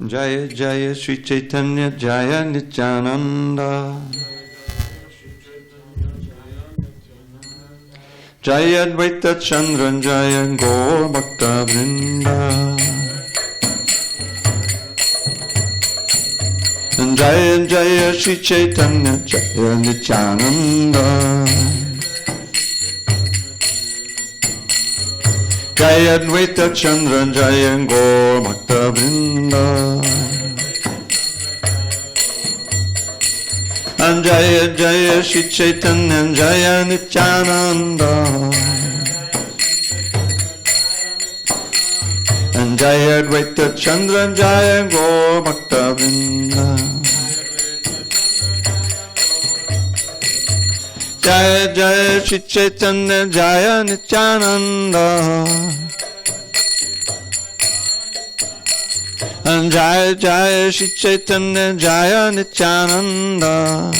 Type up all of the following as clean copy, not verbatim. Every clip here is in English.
Jaya Jaya Sri Chaitanya Jaya Nityananda Jaya Advaita Chandran Jaya Gaur Bhakta Vrinda Jaya Jaya Sri Chaitanya Jaya Nityananda Jaya Advaita Chandran Jaya Gaur Bhakta Vrinda Jaya Jaya Sri Chaitanya Jaya Nityananda Jaya Advaita Chandran Jaya Gaur Bhakta Vrinda Jaya Jaya Sri Chaitanya Jaya Nityananda Jaya Jaya Sri Chaitanya Jaya Nityananda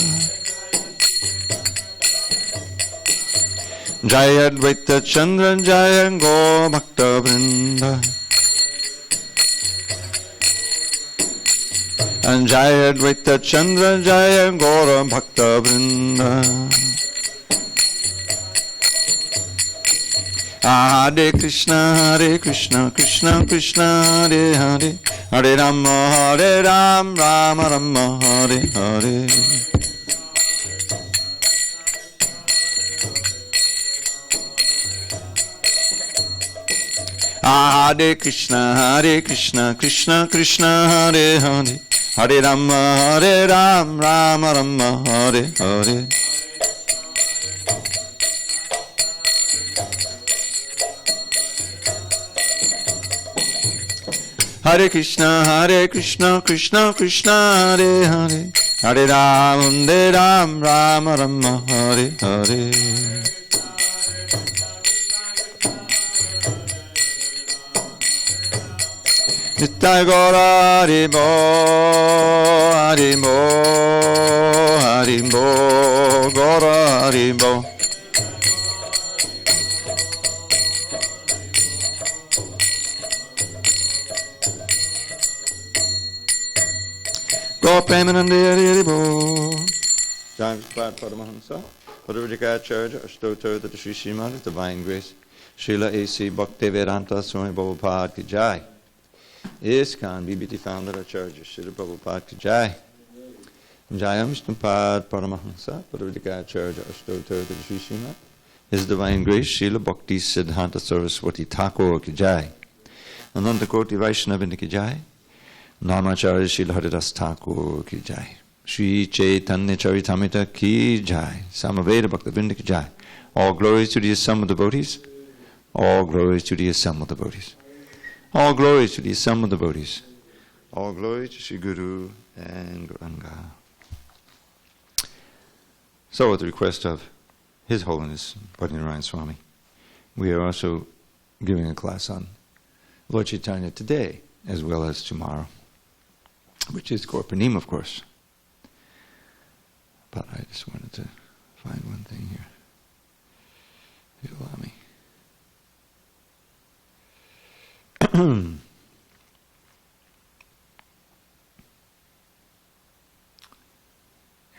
Jaya Advaita Chandran Jaya Gaur Bhakta Vrinda Jaya Advaita Chandran Jaya Gaur Bhakta Vrinda Hare Krishna, Krishna Krishna, Hare Hare, Hare Rama, Rama Rama, Hare Hare. Hare Krishna, Krishna Krishna, Hare Hare, Hare Rama, Rama Rama, Hare Hare. Hare Krishna, Krishna Krishna, Hare Hare, Hare Ram, Rama Rama, Hare Hare. Nitya Gaura Haribo, Haribo, Haribo, Gaura Haribo. Premanande Haribo. Jai Vishpat Paramahansa, Padavajikacharya, Ashtotar Tata Sri Srimad, Divine Grace, Srila A.C. Bhaktivedanta Swami Prabhupada Ki Jai. ISKCON BBT Founder Acharya Srila Prabhupada Ki Jai. Jayam Vishnupada Paramahansa, Padavajikacharya, Ashtotar Tata Sri Srimad, His Divine Grace, Srila Bhakti Siddhanta Saraswati Thakur Ki Jai. Ananta Koti Vaishnavindra Ki Jai. Namacharya Srila Haridas Thakur Ki Jai. Sri Chaitanya Charitamrita Ki Jai. Samaveda Bhaktivinoda Ki Jai. All glories to the assembled devotees. All glories to the assembled devotees. All glories to the assembled devotees. All glories to Sri Guru and Gauranga. So at the request of His Holiness Bhaktinarayan Swami, we are also giving a class on Lord Chaitanya today as well as tomorrow, which is Korpanim, of course. But I just wanted to find one thing here. If you allow me.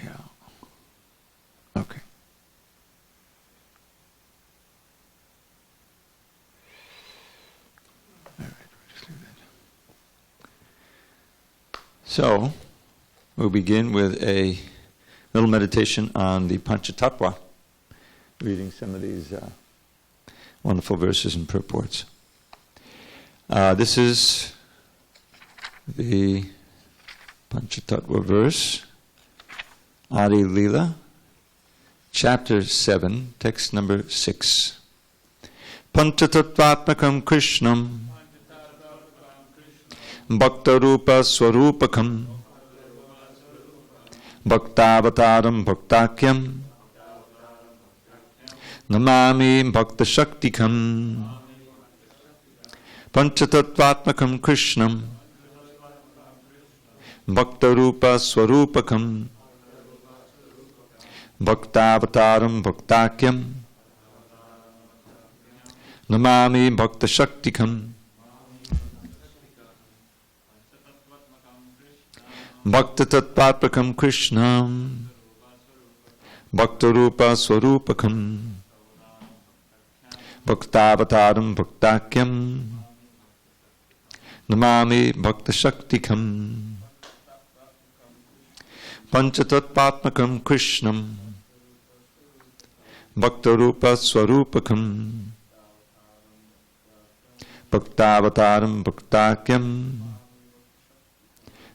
Yeah. Okay. All right, we'll just leave that. So, we'll begin with a little meditation on the Panchatattva, reading some of these wonderful verses and purports. This is the Panchatattva verse, Adi Lila, chapter 7, text number 6. Panchatattvatmakam Krishnam Bhaktarupa Swarupakam Bhaktavataram Bhaktakyam Namami Bhakta Shaktikam Panchatattvatmakam Krishnam Bhaktarupa Swarupakam Bhaktavataram Bhaktakyam Namami Bhakta Shaktikam Bhakta Tatpatpakam Krishnam Bhakta Rupa Swarupakam Bhaktavataram Bhaktakyam Namami Bhakta Shaktikam Panchatatpatmakam Krishnam Bhakta Rupa Swarupakam Bhaktavataram Bhaktakyam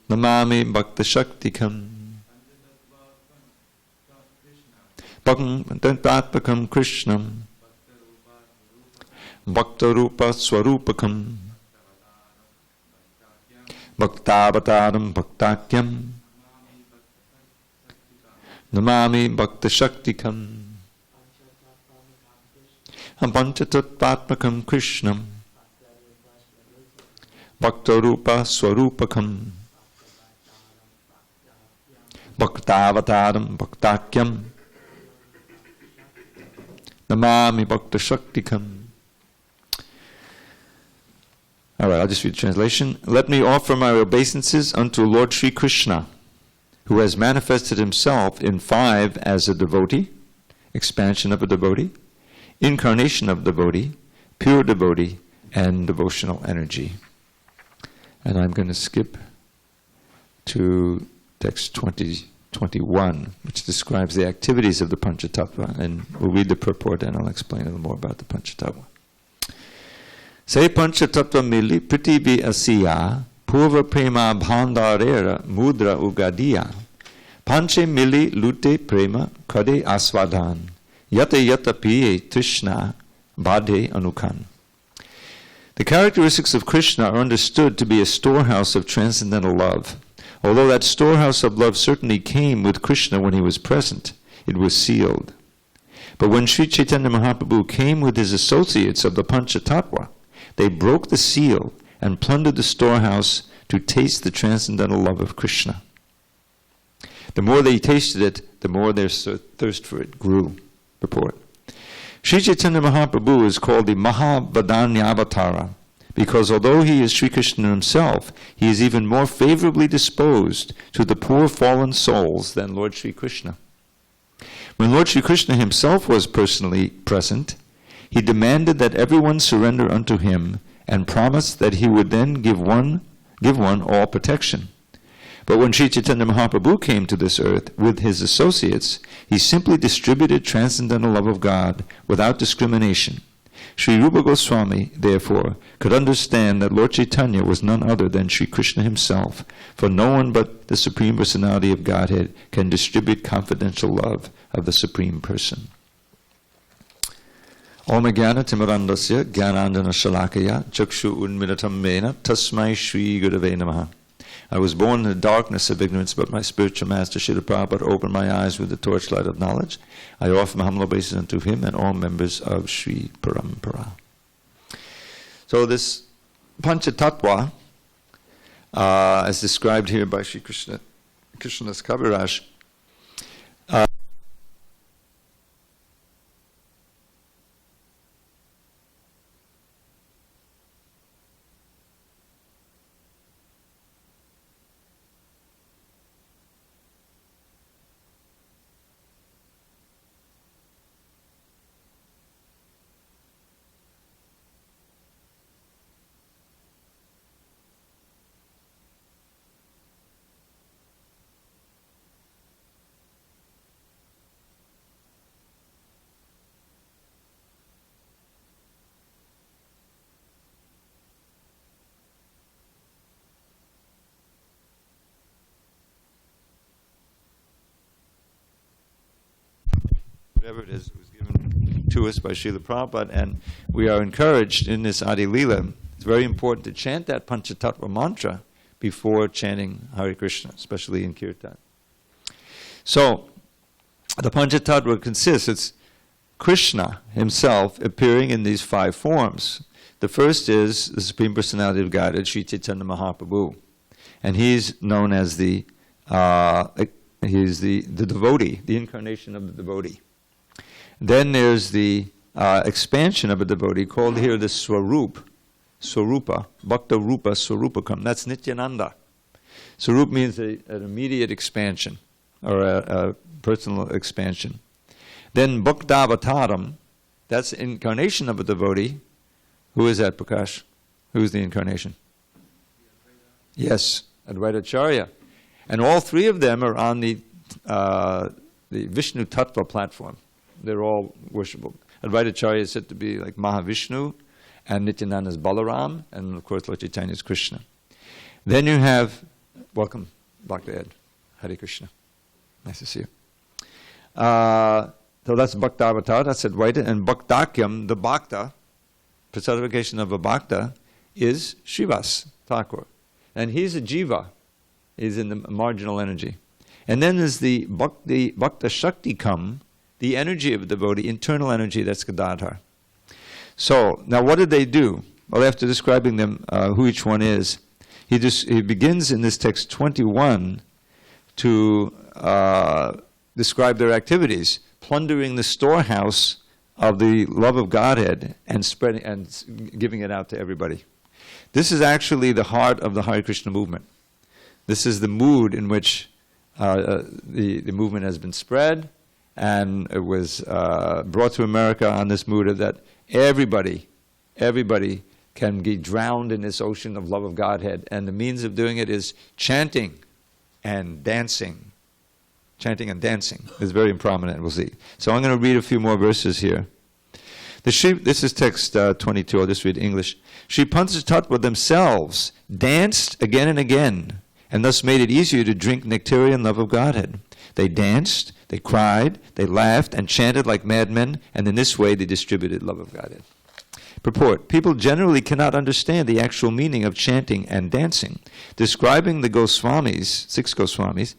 Namami Bhakta Shaktikam Panchatatpakam Krishnam Bhakta Rupa Swarupakam Bhaktavataram Bhaktakyam Namami Bhakta Shaktikam Panchatatpakam Krishnam Bhakta Rupa Swarupakam Bhaktavataram Bhaktakyam Namami Bhakta Shaktikam. All right, I'll just read the translation. Let me offer my obeisances unto Lord Sri Krishna, who has manifested himself in 5 as a devotee, expansion of a devotee, incarnation of devotee, pure devotee, and devotional energy. And I'm going to skip to text 2021, which describes the activities of the Panchatattva, and we'll read the purport and I'll explain a little more about the Panchatattva. Se Panchatattva mili prithvi asiya purva prema bhandarera mudra ugadiya panche mili lute prema kade asvadan yata yata piye trishna badhe anukan. The characteristics of Krishna are understood to be a storehouse of transcendental love. Although that storehouse of love certainly came with Krishna when he was present, it was sealed. But when Sri Chaitanya Mahaprabhu came with his associates of the Panchatattva, they broke the seal and plundered the storehouse to taste the transcendental love of Krishna. The more they tasted it, the more their thirst for it grew. Purport. Sri Chaitanya Mahaprabhu is called the Mahavadanya because although he is Sri Krishna himself, he is even more favorably disposed to the poor fallen souls than Lord Sri Krishna. When Lord Sri Krishna himself was personally present, he demanded that everyone surrender unto him and promised that he would then give one all protection. But when Sri Chaitanya Mahaprabhu came to this earth with his associates, he simply distributed transcendental love of God without discrimination. Sri Rupa Goswami, therefore, could understand that Lord Chaitanya was none other than Sri Krishna himself, for no one but the Supreme Personality of Godhead can distribute confidential love of the Supreme Person. Om Jnana Timirandasya Jnanandjana Shalakaya Chakshu Unmilitam Mena Tasmai Shri Gurave Namaha. I was born in the darkness of ignorance, but my spiritual master Srila Prabhupada opened my eyes with the torchlight of knowledge. I offer my humble obeisance unto him and all members of Sri Parampara. So this Panchatattva, as described here by Sri Krishna's Kaviraj, whatever it is, was given to us by Srila Prabhupada, and we are encouraged in this Adi Leela. It's very important to chant that Panchatattva mantra before chanting Hare Krishna, especially in Kirtan. So, the Panchatattva consists, it's Krishna himself appearing in these 5 forms. The first is the Supreme Personality of Godhead, Sri Chaitanya Mahaprabhu, and he's known as the devotee, the incarnation of the devotee. Then there's the expansion of a devotee called here the Swarupa, Bhakta Rupa Swarupakam. That's Nityananda. Sarup means an immediate expansion, or a personal expansion. Then Bhaktavataram, that's the incarnation of a devotee. Who is that, Prakash? Who is the incarnation? Yes, Advaitacharya. And all three of them are on the Vishnu Tattva platform. They're all worshipable. Advaitacharya is said to be like Mahavishnu, and Nityananda is Balaram, and of course Lord Chaitanya is Krishna. Then you have, welcome, Dr. Ed. Hare Krishna. Nice to see you. So that's Bhaktavatar, that's Advaita, and Bhaktakyam, the Bhakta, personification of a Bhakta, is Srivas Thakur. And he's a jiva, he's in the marginal energy. And then there's the Bhakta Shaktikam, the energy of the devotee, internal energy, that's Gadadhar. So, now what did they do? Well, after describing them, who each one is, he begins in this text 21 to describe their activities, plundering the storehouse of the love of Godhead and spreading and giving it out to everybody. This is actually the heart of the Hare Krishna movement. This is the mood in which the movement has been spread, and it was brought to America on this mood of that everybody can be drowned in this ocean of love of Godhead, and the means of doing it is chanting and dancing. Chanting and dancing is very prominent, we'll see. So I'm going to read a few more verses here. This is text 22, I'll just read English. Shri Panchatattva themselves danced again and again, and thus made it easier to drink nectarian love of Godhead. They danced, they cried, they laughed, and chanted like madmen, and in this way they distributed love of Godhead. Purport. People generally cannot understand the actual meaning of chanting and dancing. Describing the Goswamis, 6 Goswamis,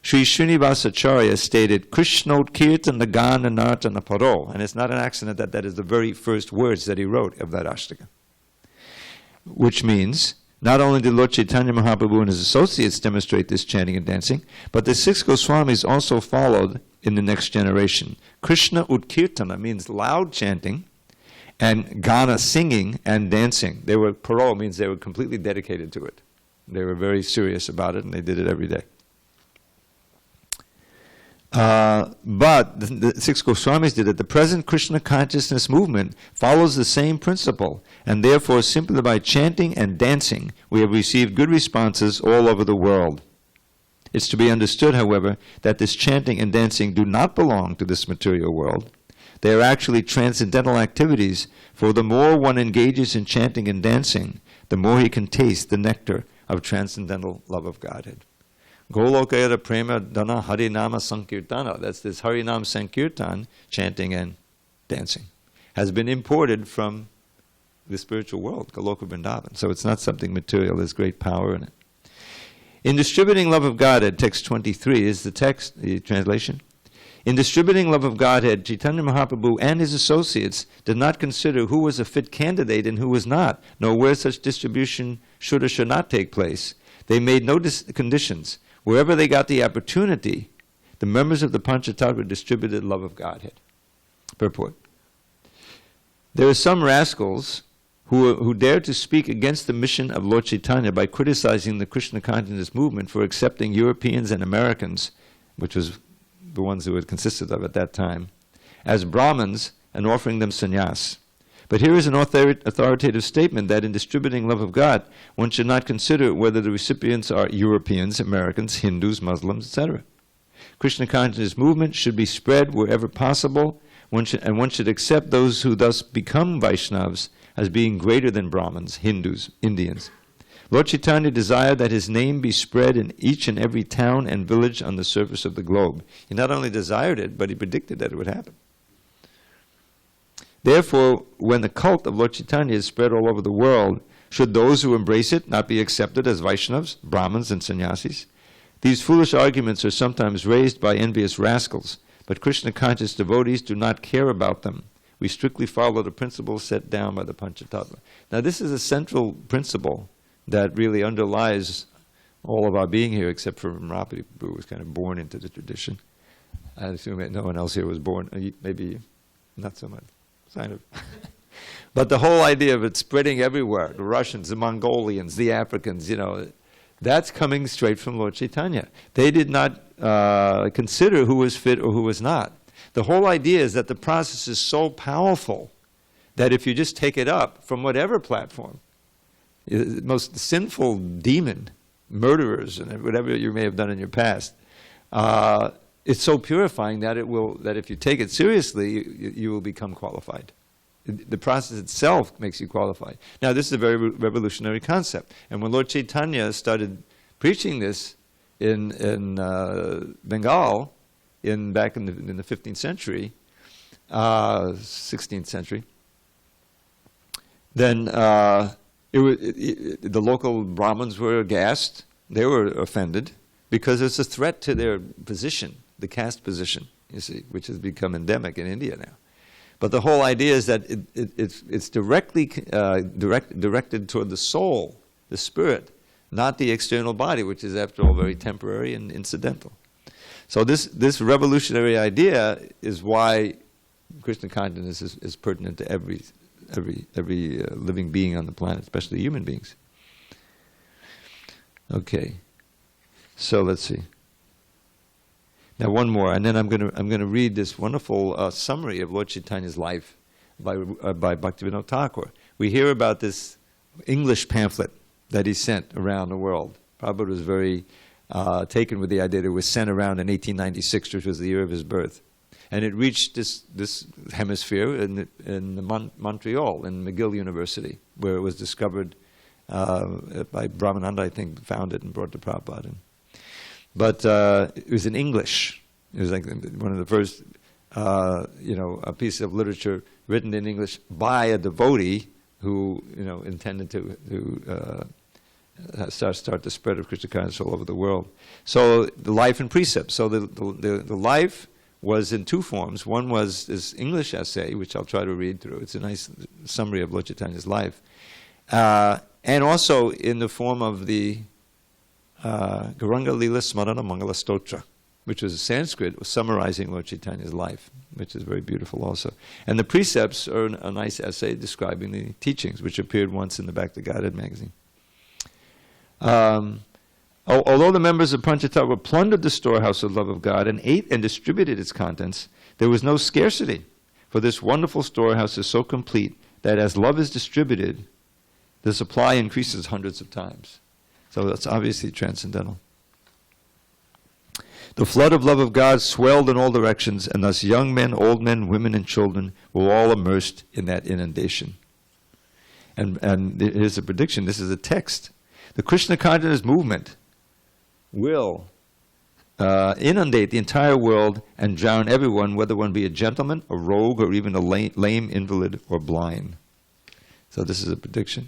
Sri Srinivasacharya stated, Krishnot Kirtana Gana Nartana Paro. And it's not an accident that that is the very first words that he wrote of that Ashtaka. Which means, not only did Lord Chaitanya Mahaprabhu and his associates demonstrate this chanting and dancing, but the 6 Goswamis also followed in the next generation. Krishna Utkirtana means loud chanting, and Gana singing and dancing. They were, Paro means they were completely dedicated to it. They were very serious about it, and they did it every day. But the 6 Goswamis did it. The present Krishna consciousness movement follows the same principle, and therefore simply by chanting and dancing we have received good responses all over the world. It's to be understood, however, that this chanting and dancing do not belong to this material world. They are actually transcendental activities, for the more one engages in chanting and dancing, the more he can taste the nectar of transcendental love of Godhead. Golokayara Prema Dana Harinama Sankirtana, that's this Harinam Sankirtan, chanting and dancing, has been imported from the spiritual world, Goloka Vrindavan. So it's not something material, there's great power in it. In distributing love of Godhead, text 23 is the text, the translation. In distributing love of Godhead, Chaitanya Mahaprabhu and his associates did not consider who was a fit candidate and who was not, nor where such distribution should or should not take place. They made no conditions. Wherever they got the opportunity, the members of the Panchatattva distributed love of Godhead. Purport. There are some rascals who dare to speak against the mission of Lord Chaitanya by criticizing the Krishna consciousness movement for accepting Europeans and Americans, which was the ones who it consisted of at that time, as Brahmins and offering them sannyas. But here is an authoritative statement that in distributing love of God, one should not consider whether the recipients are Europeans, Americans, Hindus, Muslims, etc. Krishna consciousness movement should be spread wherever possible, one should accept those who thus become Vaishnavas as being greater than Brahmins, Hindus, Indians. Lord Chaitanya desired that his name be spread in each and every town and village on the surface of the globe. He not only desired it, but he predicted that it would happen. Therefore, when the cult of Lord Chaitanya is spread all over the world, should those who embrace it not be accepted as Vaishnavas, Brahmins, and sannyasis? These foolish arguments are sometimes raised by envious rascals, but Krishna-conscious devotees do not care about them. We strictly follow the principles set down by the Panchatattva. Now this is a central principle that really underlies all of our being here, except for Mahaprabhu, who was kind of born into the tradition. I assume that no one else here was born, maybe not so much. Kind of. But the whole idea of it spreading everywhere, the Russians, the Mongolians, the Africans, That's coming straight from Lord Chaitanya. They did not consider who was fit or who was not. The whole idea is that the process is so powerful that if you just take it up from whatever platform, the most sinful demon, murderers, and whatever you may have done in your past, it's so purifying that that if you take it seriously, you will become qualified. The process itself makes you qualified. Now, this is a very revolutionary concept. And when Lord Chaitanya started preaching this in Bengal, back in the 15th century, 16th century, then the local Brahmins were aghast. They were offended because it's a threat to their position, the caste position, you see, which has become endemic in India now. But the whole idea is that it's directly directed toward the soul, the spirit, not the external body, which is, after all, very temporary and incidental. So this revolutionary idea is why Krishna consciousness is pertinent to every living being on the planet, especially human beings. Okay, so let's see. Now one more, and then I'm going to read this wonderful summary of Lord Chaitanya's life by Bhaktivinoda Thakur. We hear about this English pamphlet that he sent around the world. Prabhupada was very taken with the idea that it was sent around in 1896, which was the year of his birth. And it reached this hemisphere in Montreal, in McGill University, where it was discovered by Brahmananda, I think, found it and brought to Prabhupada. But it was in English. It was like one of the first, a piece of literature written in English by a devotee who, intended to start the spread of Krishna consciousness all over the world. So the Life and Precepts. So the life was in two forms. One was this English essay, which I'll try to read through. It's a nice summary of Lord Chaitanya's life. And also in the form of the Gauranga Lila Smarana Mangala Stotra, which was a Sanskrit summarizing Lord Chaitanya's life, which is very beautiful also. And the precepts are a nice essay describing the teachings, which appeared once in the Back to Godhead magazine. Although the members of Panchatattva plundered the storehouse of love of God and ate and distributed its contents, there was no scarcity, for this wonderful storehouse is so complete that as love is distributed, the supply increases hundreds of times. So that's obviously transcendental. The flood of love of God swelled in all directions, and thus young men, old men, women, and children were all immersed in that inundation. And here's a prediction. This is a text. The Krishna consciousness movement will inundate the entire world and drown everyone, whether one be a gentleman, a rogue, or even a lame invalid or blind. So this is a prediction.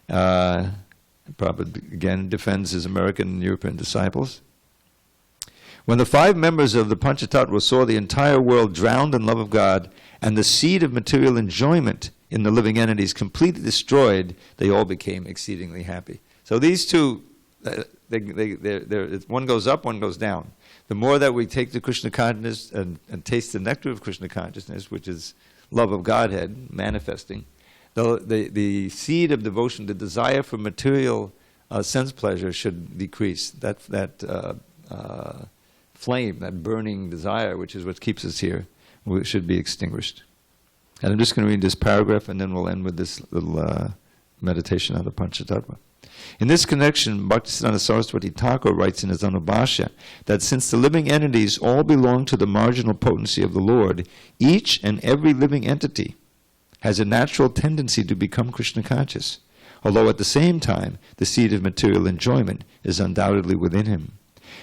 Prabhupada again defends his American and European disciples. When the 5 members of the Panchatattva saw the entire world drowned in love of God and the seed of material enjoyment in the living entities completely destroyed, they all became exceedingly happy. So these two, one goes up, one goes down. The more that we take the Krishna consciousness and taste the nectar of Krishna consciousness, which is love of Godhead manifesting, the seed of devotion, the desire for material sense pleasure should decrease. That flame, that burning desire, which is what keeps us here, should be extinguished. And I'm just going to read this paragraph, and then we'll end with this little meditation on the Panchatattva. In this connection, Bhaktisiddhanta Saraswati Thakur writes in his Anubhashya that since the living entities all belong to the marginal potency of the Lord, each and every living entity has a natural tendency to become Krishna conscious, although at the same time the seed of material enjoyment is undoubtedly within him.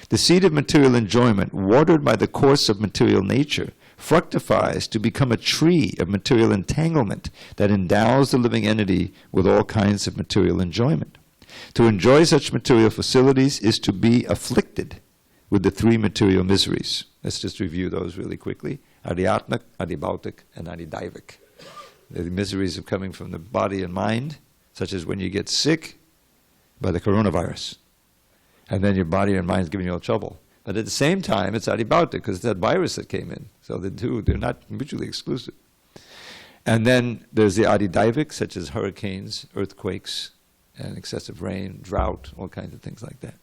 The seed of material enjoyment, watered by the course of material nature, fructifies to become a tree of material entanglement that endows the living entity with all kinds of material enjoyment. To enjoy such material facilities is to be afflicted with the 3 material miseries. Let's just review those really quickly. Adhyatmic, adhibautic, and adhidaivik. The miseries of coming from the body and mind, such as when you get sick by the coronavirus, and then your body and mind is giving you all trouble. But at the same time, it's adhibautic, because it's that virus that came in. So they're not mutually exclusive. And then there's the adhidaivik, such as hurricanes, earthquakes, and excessive rain, drought, all kinds of things like that.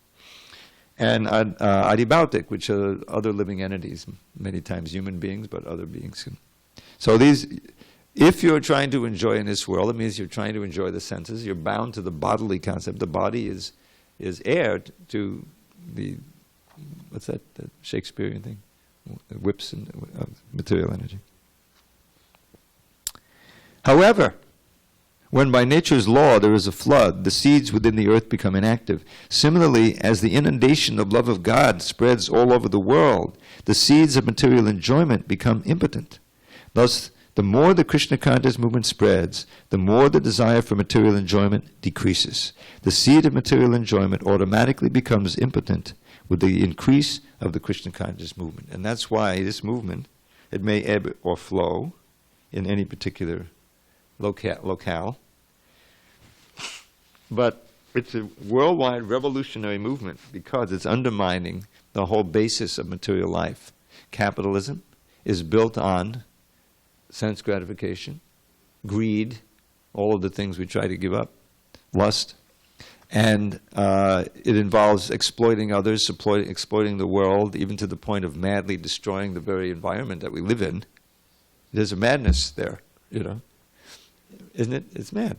And adibautic, which are other living entities, many times human beings, but other beings. So these, if you're trying to enjoy in this world, it means you're trying to enjoy the senses. You're bound to the bodily concept. The body is heir to the, what's that, the Shakespearean thing? Whips and material energy. However, when by nature's law there is a flood, the seeds within the earth become inactive. Similarly, as the inundation of love of God spreads all over the world, the seeds of material enjoyment become impotent. Thus, the more the Krishna conscious movement spreads, the more the desire for material enjoyment decreases. The seed of material enjoyment automatically becomes impotent with the increase of the Krishna conscious movement. And that's why this movement, it may ebb or flow in any particular locale, but it's a worldwide revolutionary movement because it's undermining the whole basis of material life. Capitalism is built on sense gratification, greed, all of the things we try to give up, lust, and it involves exploiting others, exploiting the world, even to the point of madly destroying the very environment that we live in. There's a madness there, you know. Isn't it? It's mad.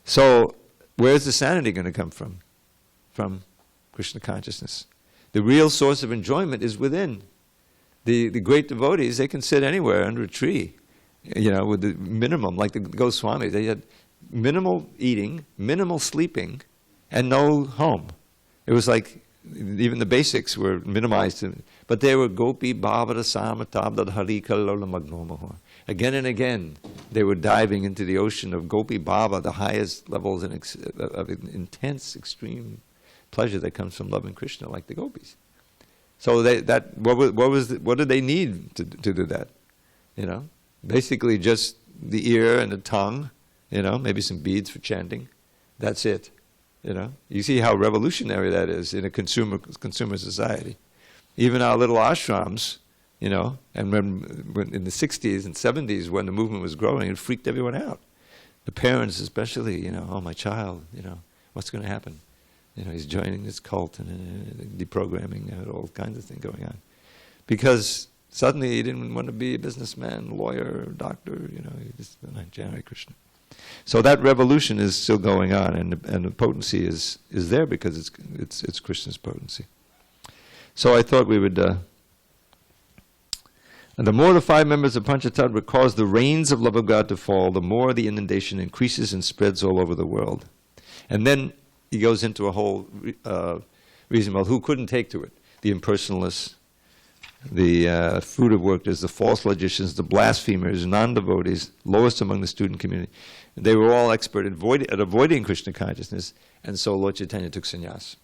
So, where's the sanity going to come from? From Krishna consciousness. The real source of enjoyment is within. The great devotees, they can sit anywhere under a tree, you know, with the minimum, like the Goswamis. They had minimal eating, minimal sleeping, and no home. It was like even the basics were minimized. But they were gopi bhavara samatabdad harikalola magnomoha. Again and again, they were diving into the ocean of gopi bhava, the highest levels of intense, extreme pleasure that comes from loving Krishna, like the gopis. So what did they need to do that? You know, basically just the ear and the tongue. You know, maybe some beads for chanting. That's it. You know, you see how revolutionary that is in a consumer society. Even our little ashrams. You know, and when in the 60s and 70s, when the movement was growing, it freaked everyone out. The parents especially, you know, oh, my child, you know, what's going to happen? You know, he's joining this cult and deprogramming, all kinds of things going on. Because suddenly he didn't want to be a businessman, lawyer, doctor, you know, he just went on Hare Krishna. So that revolution is still going on, and the potency is there because it's Krishna's potency. So I thought we would... And the more the five members of Panchatattva cause the rains of love of God to fall, the more the inundation increases and spreads all over the world. And then he goes into a whole reason, well, who couldn't take to it? The impersonalists, the fruit of workers, the false logicians, the blasphemers, non-devotees, lowest among the student community. They were all expert at avoiding Krishna consciousness, and so Lord Chaitanya took sannyas.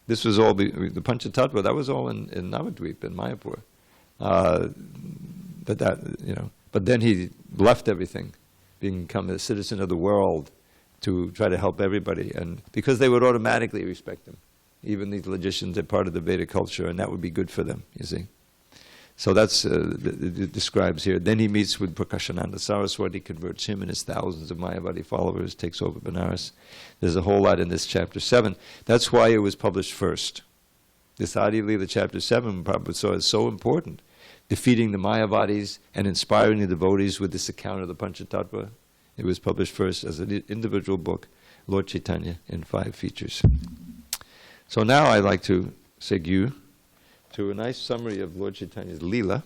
This was all, the Panchatattva, that was all in Navadvip, in Mayapur. But then he left everything, become a citizen of the world to try to help everybody, and because they would automatically respect him. Even these logicians are part of the Vedic culture, and that would be good for them, you see. So that's, it describes here. Then he meets with Prakashananda Saraswati, converts him and his thousands of Mayavadi followers, takes over Benares. There's a whole lot in this chapter 7. That's why it was published first. This Adi Leela chapter 7, Prabhupada saw is so important. Defeating the Mayavadis and inspiring the devotees with this account of the Panchatattva. It was published first as an individual book, Lord Chaitanya in 5 features. So now I'd like to segue to a nice summary of Lord Chaitanya's Leela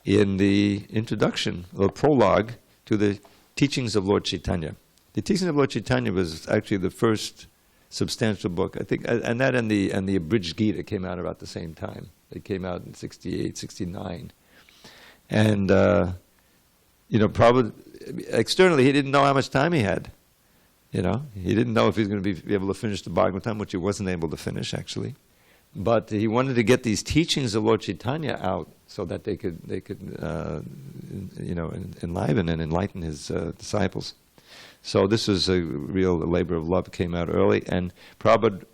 in the introduction, or prologue, to the teachings of Lord Chaitanya. The teachings of Lord Chaitanya was actually the first substantial book, I think, and that and the abridged Gita came out about the same time. They came out in 68, 69. And, probably externally he didn't know how much time he had. You know, he didn't know if he was going to be able to finish the Bhagavatam, which he wasn't able to finish, actually. But he wanted to get these teachings of Lord Chaitanya out so that they could enliven and enlighten his disciples. So this was a real labor of love. It came out early, and Prabhupada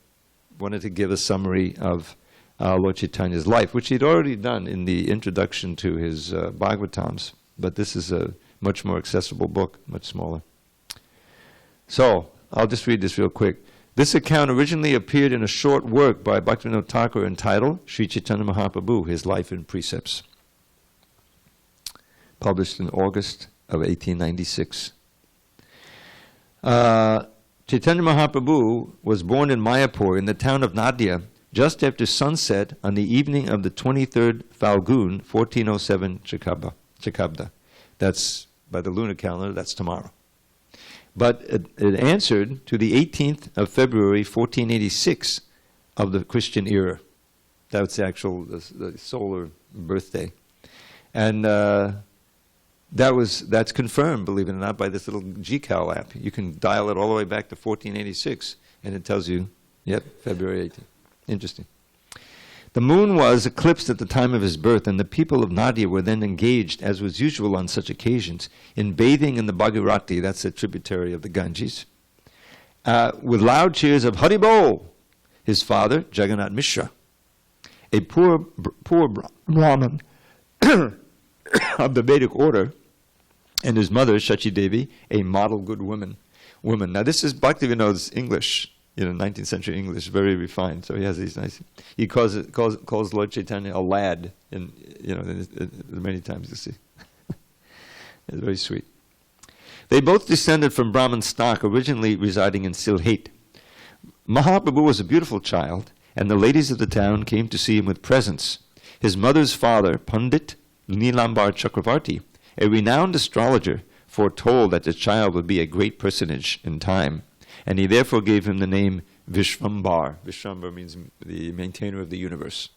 wanted to give a summary of Lord Chaitanya's life, which he'd already done in the introduction to his Bhagavatams. But this is a much more accessible book, much smaller. So, I'll just read this real quick. This account originally appeared in a short work by Bhaktivinoda Thakur entitled Sri Chaitanya Mahaprabhu, His Life and Precepts, published in August of 1896. Chaitanya Mahaprabhu was born in Mayapur in the town of Nadia just after sunset on the evening of the 23rd Falgun, 1407 Chakabda. That's, by the lunar calendar, that's tomorrow. But it answered to the 18th of February, 1486 of the Christian era. That's the actual the solar birthday. And that's confirmed, believe it or not, by this little GCal app. You can dial it all the way back to 1486, and it tells you, yep, February 18th. Interesting. The moon was eclipsed at the time of his birth, and the people of Nadia were then engaged, as was usual on such occasions, in bathing in the Bhagirati, that's a tributary of the Ganges, with loud cheers of Hari Bol. His father, Jagannath Mishra, a poor Brahmin of the Vedic order, and his mother, Shachi Devi, a model good woman. Now this is Bhaktivinoda's English, 19th century English, very refined. So he has these nice. He calls Lord Chaitanya a lad, many times you see. It's very sweet. They both descended from Brahmin stock, originally residing in Sylhet. Mahaprabhu was a beautiful child, and the ladies of the town came to see him with presents. His mother's father, Pandit Nilambar Chakravarti, a renowned astrologer, foretold that the child would be a great personage in time, and he therefore gave him the name Vishvambar. Vishvambar means the maintainer of the universe.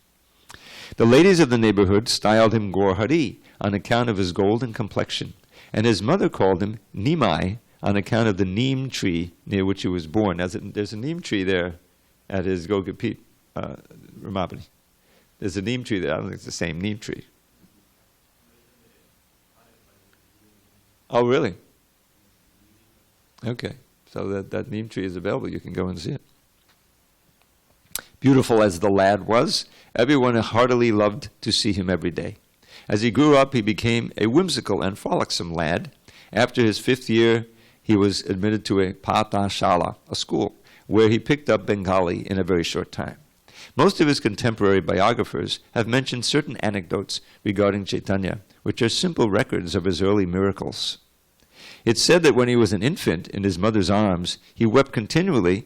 The ladies of the neighborhood styled him Gaur-Hari on account of his golden complexion, and his mother called him Nimai on account of the neem tree near which he was born. There's a neem tree there at his Gogapit, Ramapani. There's a neem tree there. I don't think it's the same neem tree. Oh, really? Okay. So that neem tree is available. You can go and see it. Beautiful as the lad was, everyone heartily loved to see him every day. As he grew up, he became a whimsical and frolicsome lad. After his 5th year, he was admitted to a Pathashala, a school, where he picked up Bengali in a very short time. Most of his contemporary biographers have mentioned certain anecdotes regarding Chaitanya, which are simple records of his early miracles. It's said that when he was an infant in his mother's arms, he wept continually,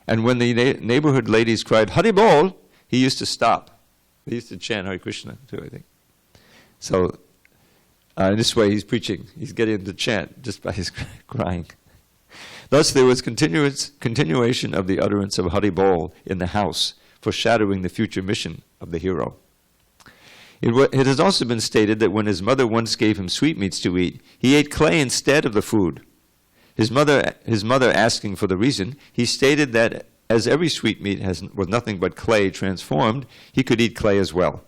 and when the neighborhood ladies cried, Hari Bol, he used to stop. He used to chant Hare Krishna, too, I think. So, in this way, he's preaching. He's getting them to chant just by his crying. Thus, there was continuation of the utterance of Hari Bol in the house, foreshadowing the future mission of the hero. It has also been stated that when his mother once gave him sweetmeats to eat, he ate clay instead of the food. His mother asking for the reason, he stated that as every sweetmeat was nothing but clay transformed, he could eat clay as well.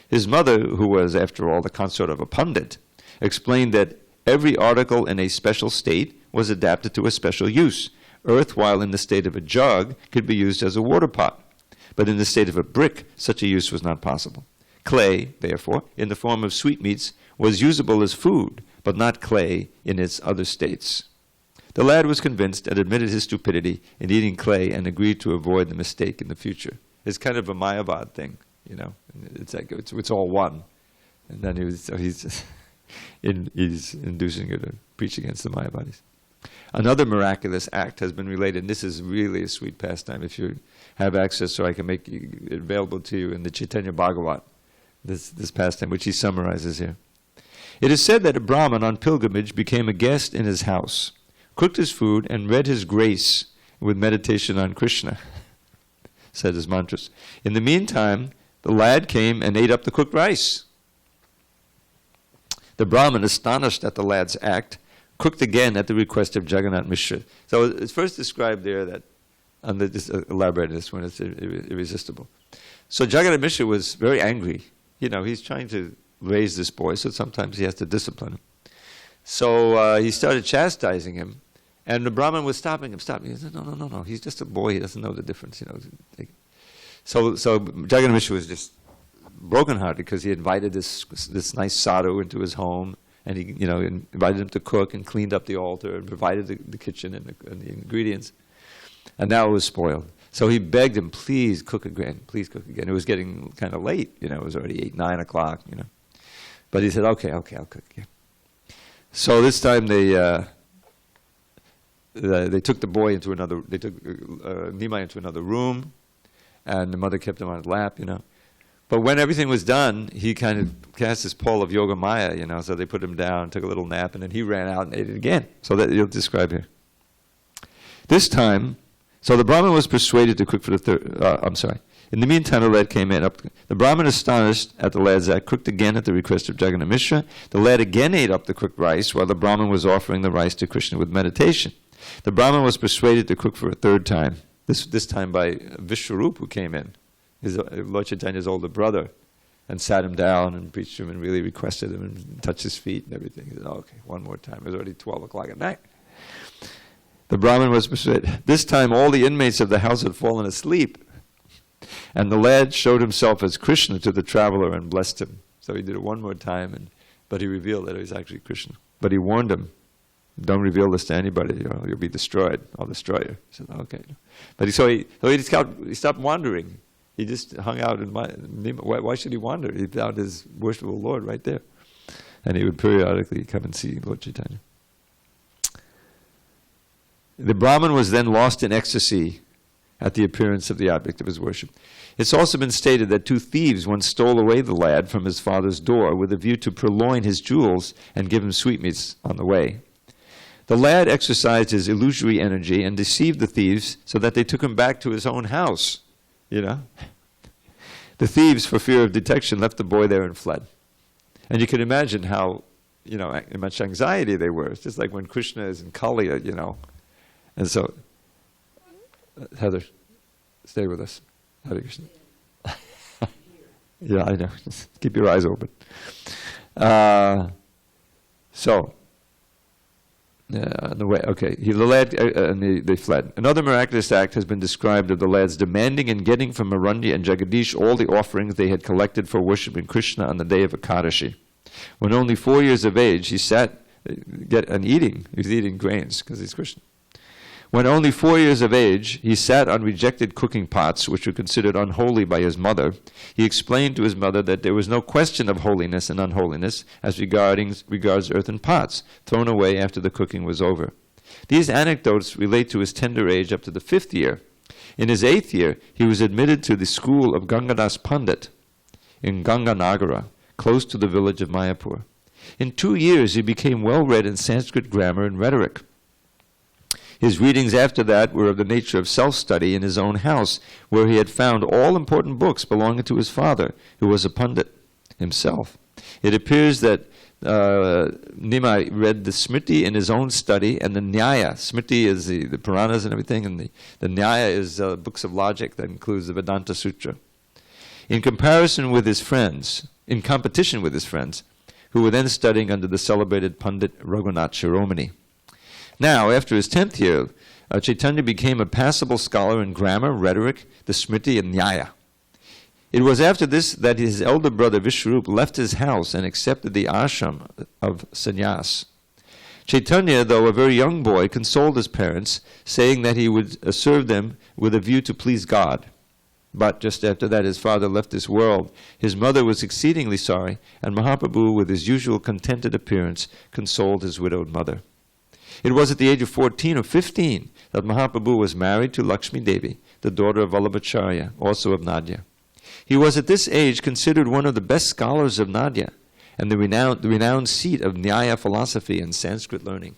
His mother, who was, after all, the consort of a pundit, explained that every article in a special state was adapted to a special use. Earth, while in the state of a jug, could be used as a water pot, but in the state of a brick, such a use was not possible. Clay, therefore, in the form of sweetmeats, was usable as food, but not clay in its other states. The lad was convinced and admitted his stupidity in eating clay and agreed to avoid the mistake in the future. It's kind of a Mayavad thing, It's like it's all one, and then he's inducing you to preach against the Mayavadis. Another miraculous act has been related, and this is really a sweet pastime. If you have access, so I can make it available to you in the Chaitanya Bhagavat. This pastime, which he summarizes here. It is said that a Brahmin on pilgrimage became a guest in his house, cooked his food, and read his grace with meditation on Krishna, said his mantras. In the meantime, the lad came and ate up the cooked rice. The Brahmin, astonished at the lad's act, cooked again at the request of Jagannath Mishra. So it's first described there that, just elaborate this one, it's irresistible. So Jagannath Mishra was very angry. He's trying to raise this boy, so sometimes he has to discipline him. So he started chastising him, and the Brahmin was stopping him. He said, no, he's just a boy, he doesn't know the difference. So Jagannath Mishra was just brokenhearted because he invited this nice sadhu into his home, and he, invited him to cook and cleaned up the altar and provided the kitchen and the ingredients. And now it was spoiled. So he begged him, please cook again, please cook again. It was getting kind of late, it was already 8, 9 o'clock, But he said, okay, I'll cook again. So this time they took the boy into another, they took Nimai into another room, and the mother kept him on his lap, But when everything was done, he kind of cast his pole of Yoga Maya, so they put him down, took a little nap, and then he ran out and ate it again. So that you'll describe here. This time, so the Brahmin was persuaded to cook for the third, In the meantime, the lad came in. The Brahmin, astonished at the lad's act, cooked again at the request of Jagannath Mishra. The lad again ate up the cooked rice, while the Brahmin was offering the rice to Krishna with meditation. The Brahmin was persuaded to cook for a third time, this time by Vishwarup, who came in, Lord Chaitanya's older brother, and sat him down and preached to him and really requested him and touched his feet and everything. He said, okay, one more time. It was already 12 o'clock at night. The Brahmin was persuaded. This time all the inmates of the house had fallen asleep. And the lad showed himself as Krishna to the traveler and blessed him. So he did it one more time, but he revealed that it was actually Krishna. But he warned him, don't reveal this to anybody, you'll be destroyed. I'll destroy you. He said, okay. But he stopped wandering. He just hung out in why should he wander? He found his worshipful Lord right there. And he would periodically come and see Lord Chaitanya. The Brahmin was then lost in ecstasy at the appearance of the object of his worship. It's also been stated that 2 thieves once stole away the lad from his father's door with a view to purloin his jewels and give him sweetmeats on the way. The lad exercised his illusory energy and deceived the thieves so that they took him back to his own house. The thieves, for fear of detection, left the boy there and fled. And you can imagine how, much anxiety they were. It's just like when Krishna is in Kaliya, And so, Heather, stay with us. Hare Krishna. Yeah, I know. Just keep your eyes open. The lad, and they fled. Another miraculous act has been described of the lads demanding and getting from Aranya and Jagadish all the offerings they had collected for worshiping Krishna on the day of Ekadashi. When only 4 years of age, he was eating grains because he's Krishna. When only 4 years of age, he sat on rejected cooking pots, which were considered unholy by his mother. He explained to his mother that there was no question of holiness and unholiness as regards earthen pots, thrown away after the cooking was over. These anecdotes relate to his tender age up to the 5th year. In his 8th year, he was admitted to the school of Gangadas Pandit in Ganganagara, close to the village of Mayapur. In 2 years, he became well-read in Sanskrit grammar and rhetoric. His readings after that were of the nature of self-study in his own house, where he had found all important books belonging to his father, who was a pundit himself. It appears that Nimai read the Smriti in his own study, and the Nyaya. Smriti is the Puranas and everything, and the Nyaya is books of logic that includes the Vedanta Sutra. In competition with his friends, who were then studying under the celebrated Pandit Raghunath Shiromani. Now, after his 10th year, Chaitanya became a passable scholar in grammar, rhetoric, the Smriti, and Nyaya. It was after this that his elder brother Vishwarup left his house and accepted the ashram of sannyas. Chaitanya, though a very young boy, consoled his parents, saying that he would serve them with a view to please God. But just after that his father left this world. His mother was exceedingly sorry, and Mahaprabhu, with his usual contented appearance, consoled his widowed mother. It was at the age of 14 or 15 that Mahaprabhu was married to Lakshmi Devi, the daughter of Vallabhacharya, also of Nadia. He was at this age considered one of the best scholars of Nadia, and the renowned seat of Nyaya philosophy and Sanskrit learning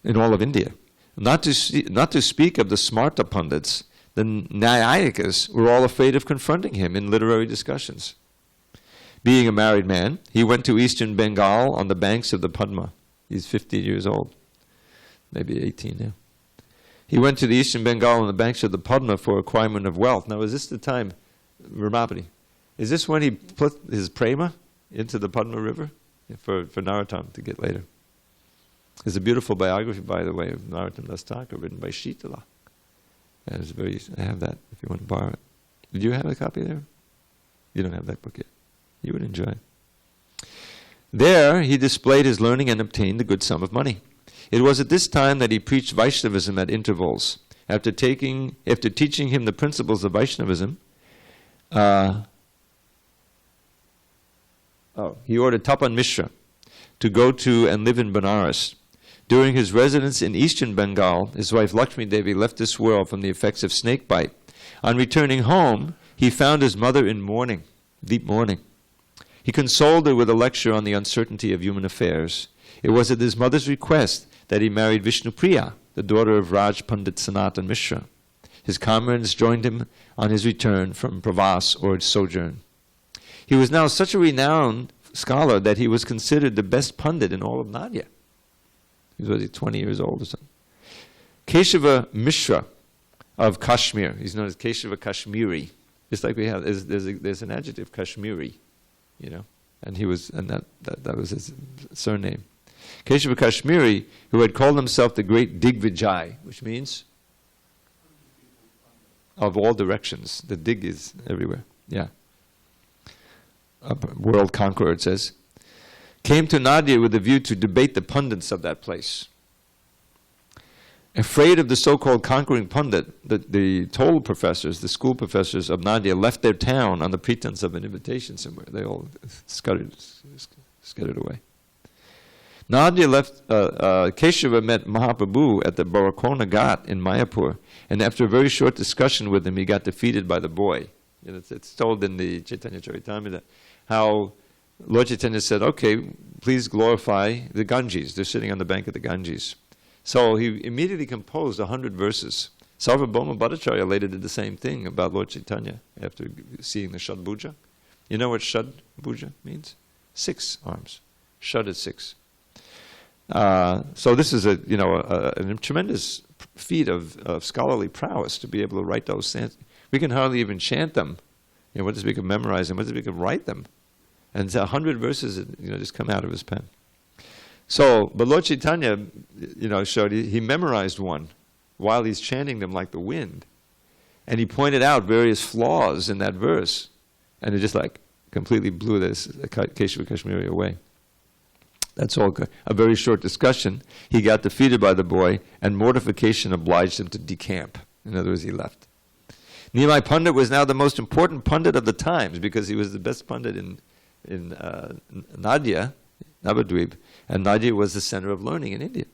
in all of India. Not to speak of the Smarta Pundits, the Nyayikas were all afraid of confronting him in literary discussions. Being a married man, he went to eastern Bengal on the banks of the Padma. He's 50 years old, maybe 18 now. He went to the eastern Bengal on the banks of the Padma for acquirement of wealth. Now, is this the time, Ramapati, is this when he put his prema into the Padma River for Narottam to get later? There's a beautiful biography, by the way, of Narottam Das Thakur written by Shitala. And it's I have that if you want to borrow it. Did you have a copy there? You don't have that book yet. You would enjoy it. There he displayed his learning and obtained a good sum of money. It was at this time that he preached Vaishnavism at intervals. After teaching him the principles of Vaishnavism, he ordered Tapan Mishra to go to and live in Benares. During his residence in eastern Bengal, his wife Lakshmi Devi left this world from the effects of snake bite. On returning home, he found his mother in mourning, deep mourning. He consoled her with a lecture on the uncertainty of human affairs. It was at his mother's request that he married Vishnupriya, the daughter of Raj Pandit Sanatan Mishra. His comrades joined him on his return from Pravas or sojourn. He was now such a renowned scholar that he was considered the best pundit in all of Nadia. He was 20 years old or something. Keshava Mishra of Kashmir. He's known as Keshava Kashmiri. Just like we have, there's an adjective, Kashmiri, and that was his surname. Keshava Kashmiri, who had called himself the great Digvijay, which means of all directions. The dig is everywhere. Yeah. A world conqueror, it says. Came to Nadia with a view to debate the pundits of that place. Afraid of the so-called conquering pundit, the toll professors, the school professors of Nadia left their town on the pretense of an invitation somewhere. They all scattered away. Nadia left, Keshava met Mahaprabhu at the Barakona Ghat in Mayapur, and after a very short discussion with him, he got defeated by the boy. It's told in the Chaitanya Charitamrita how Lord Chaitanya said, okay, please glorify the Ganges. They're sitting on the bank of the Ganges. So he immediately composed 100 verses. Sarvabhauma Bhattacharya later did the same thing about Lord Chaitanya after seeing the Shadbhuja. You know what Shadbhuja means? 6 arms. Shad is 6. So this is a tremendous feat of scholarly prowess to be able to write those Sanskrit. We can hardly even chant them. What does we can memorize them? What does we can write them? And 100 verses, just come out of his pen. So, but Lord Chaitanya, showed he memorized one while he's chanting them like the wind, and he pointed out various flaws in that verse, and it just completely blew this Keshava Kashmiri away. That's all. A very short discussion. He got defeated by the boy, and mortification obliged him to decamp. In other words, he left. Nimai Pandit was now the most important pundit of the times because he was the best pundit in Nadia, Navadvip, and Nadia was the center of learning in India.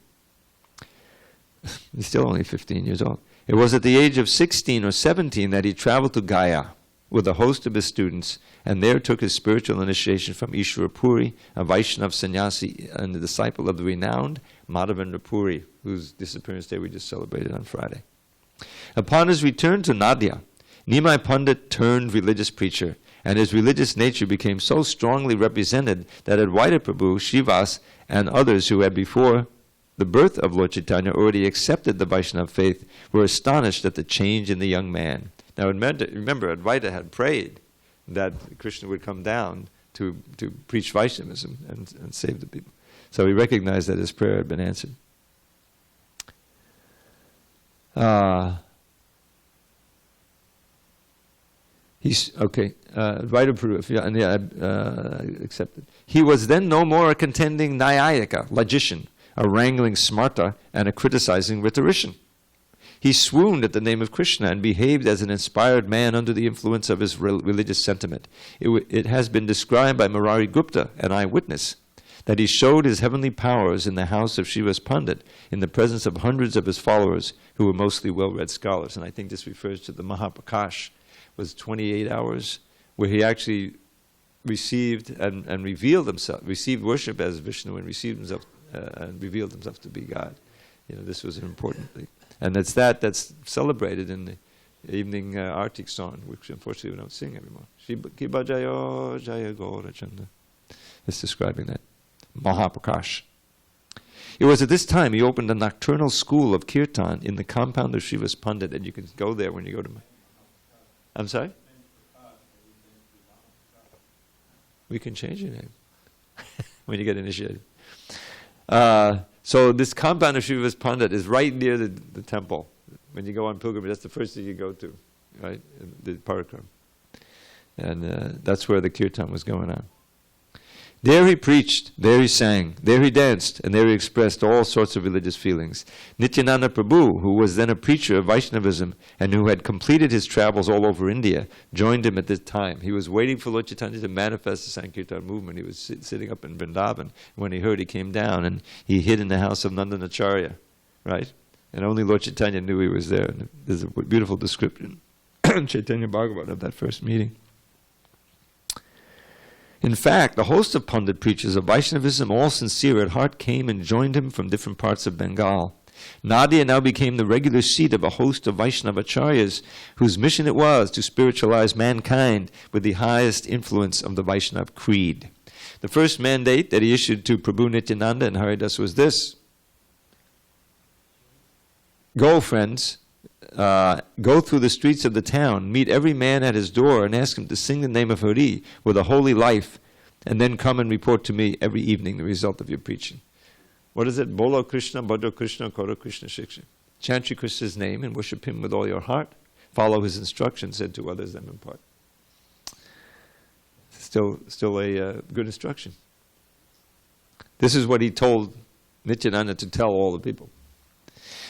He's still only 15 years old. It was at the age of 16 or 17 that he traveled to Gaya with a host of his students, and there took his spiritual initiation from Ishwara Puri, a Vaishnav sannyasi and the disciple of the renowned Madhavendra Puri, whose disappearance day we just celebrated on Friday. Upon his return to Nadia, Nimai Pandit turned religious preacher, and his religious nature became so strongly represented that Advaita Prabhu, Shivas, and others who had before the birth of Lord Chaitanya already accepted the Vaishnava faith were astonished at the change in the young man. Now remember, Advaita had prayed that Krishna would come down to preach Vaishnavism and save the people. So he recognized that his prayer had been answered. Advaita Prabhu, accepted. He was then no more a contending Nyayika, logician, a wrangling smarta, and a criticizing rhetorician. He swooned at the name of Krishna and behaved as an inspired man under the influence of his religious sentiment. It has been described by Murari Gupta, an eyewitness, that he showed his heavenly powers in the house of Shiva's Pandit in the presence of hundreds of his followers who were mostly well-read scholars. And I think this refers to the Mahaprakash, was 28 hours, where he actually received and revealed himself, received worship as Vishnu and received himself and revealed himself to be God. This was an important thing. And that's celebrated in the evening Artik song, which unfortunately we don't sing anymore. Kiba Jayo Jaya Gaura Chanda. It's describing that. Mahaprakash. It was at this time he opened a nocturnal school of kirtan in the compound of Shiva's Pandit, and you can go there when you go to I'm sorry? We can change your name when you get initiated. So this compound of Shiva's Pandit is right near the temple. When you go on pilgrimage, that's the first thing you go to, right? The parakram. And that's where the kirtan was going on. There he preached, there he sang, there he danced, and there he expressed all sorts of religious feelings. Nityananda Prabhu, who was then a preacher of Vaishnavism and who had completed his travels all over India, joined him at this time. He was waiting for Lord Chaitanya to manifest the Sankirtan movement. He was sitting up in Vrindavan. When he heard, he came down and he hid in the house of Nandanacharya, right? And only Lord Chaitanya knew he was there. And there's a beautiful description in Chaitanya Bhagavat of that first meeting. In fact, the host of Pandit preachers of Vaishnavism, all sincere at heart, came and joined him from different parts of Bengal. Nadia now became the regular seat of a host of Vaishnavacharyas, whose mission it was to spiritualize mankind with the highest influence of the Vaishnav creed. The first mandate that he issued to Prabhu Nityananda and Haridas was this: go, friends, go through the streets of the town, meet every man at his door, and ask him to sing the name of Hari with a holy life, and then come and report to me every evening the result of your preaching. What is it? Bolo Krishna, Bhadra Krishna, Koro Krishna Shiksha. Chant Shri Krishna's name and worship him with all your heart. Follow his instructions, and to others them impart. Still a good instruction. This is what he told Nityananda to tell all the people.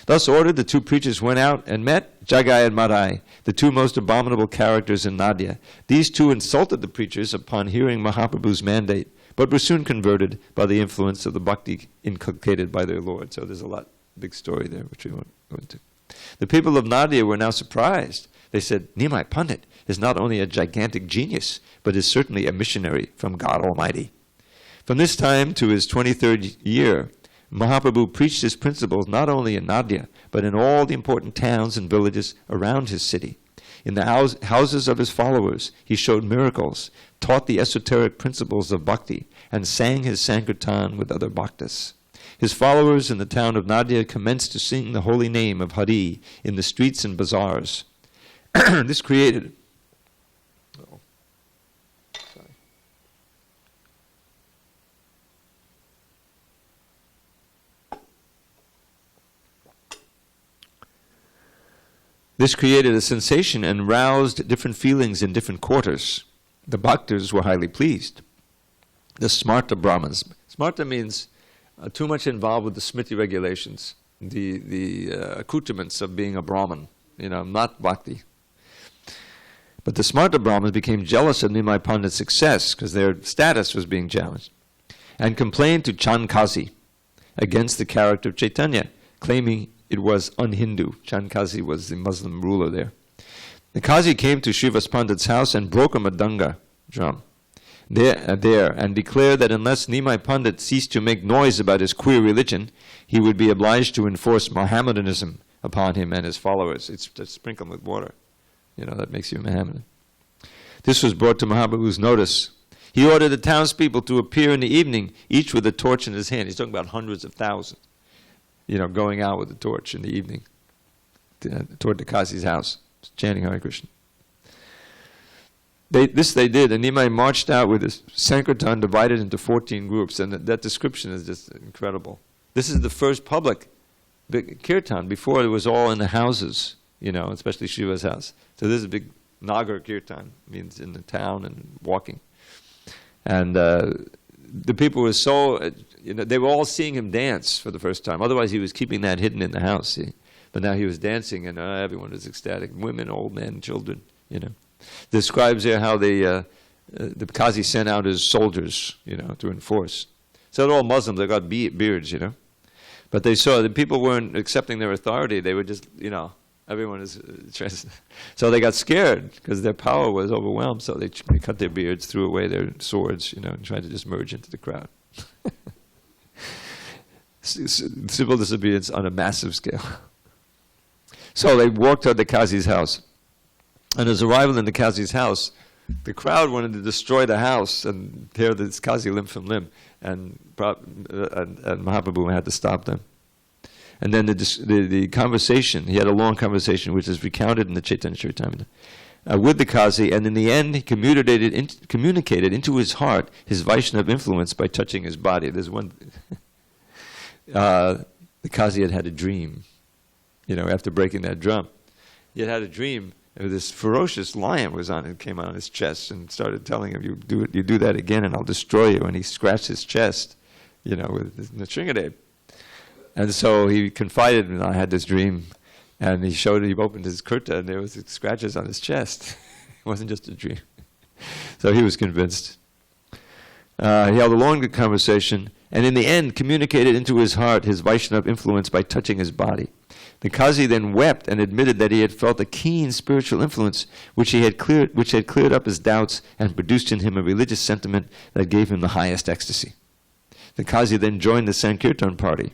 Thus ordered, the two preachers went out and met Jagai and Madai, the two most abominable characters in Nadia. These two insulted the preachers upon hearing Mahaprabhu's mandate, but were soon converted by the influence of the bhakti inculcated by their Lord. So there's a big story there, which we won't go into. The people of Nadia were now surprised. They said, Nimai Pandit is not only a gigantic genius, but is certainly a missionary from God Almighty. From this time to his 23rd year, Mahaprabhu preached his principles not only in Nadia, but in all the important towns and villages around his city. In the houses of his followers, he showed miracles, taught the esoteric principles of bhakti, and sang his Sankirtan with other bhaktas. His followers in the town of Nadia commenced to sing the holy name of Hari in the streets and bazaars. This created... This created a sensation and roused different feelings in different quarters. The bhaktas were highly pleased. The smarta brahmins. Smarta means too much involved with the smriti regulations, the accoutrements of being a brahmin, not bhakti. But the smarta brahmins became jealous of Nimai Pandit's success because their status was being challenged, and complained to Chankasi against the character of Chaitanya, claiming it was un-Hindu. Chankasi was the Muslim ruler there. The Qazi came to Srivas Pandit's house and broke a madanga drum there and declared that unless Nimai Pandit ceased to make noise about his queer religion, he would be obliged to enforce Mohammedanism upon him and his followers. It's to sprinkle them with water. That makes you a Mohammedan. This was brought to Mahaprabhu's notice. He ordered the townspeople to appear in the evening, each with a torch in his hand. He's talking about hundreds of thousands. Going out with the torch in the evening toward the Qazi's house, chanting Hare Krishna. They did, and Nimai marched out with his Sankirtan divided into 14 groups, and that description is just incredible. This is the first public big kirtan. Before it was all in the houses, especially Shiva's house. So this is a big Nagar kirtan, means in the town and walking. And the people were so, they were all seeing him dance for the first time. Otherwise, he was keeping that hidden in the house, see. But now he was dancing, and everyone was ecstatic. Women, old men, children, Describes there how the Qazi sent out his soldiers, to enforce. So they're all Muslims. They got beards, But they saw that people weren't accepting their authority. They were just, everyone is... So they got scared because their power was overwhelmed. So they cut their beards, threw away their swords, and tried to just merge into the crowd. Civil disobedience on a massive scale. So they walked toward the Qazi's house. On his arrival in the Qazi's house, the crowd wanted to destroy the house and tear this Qazi limb from limb. And Mahaprabhu had to stop them. And then the conversation, he had a long conversation, which is recounted in the Chaitanya Charitamrita, with the Qazi, and in the end he communicated into his heart his Vaishnava influence by touching his body. There's one... the Qazi had a dream, after breaking that drum. He had a dream this ferocious lion came on his chest and started telling him, you do that again and I'll destroy you. And he scratched his chest, with Nrsingadev. And so he confided, and I had this dream, and he opened his kurta, and there was scratches on his chest. It wasn't just a dream. So he was convinced. He held a long conversation, and in the end communicated into his heart his Vaishnava influence by touching his body. The Qazi then wept and admitted that he had felt a keen spiritual influence which had cleared up his doubts and produced in him a religious sentiment that gave him the highest ecstasy. The Qazi then joined the Sankirtan party.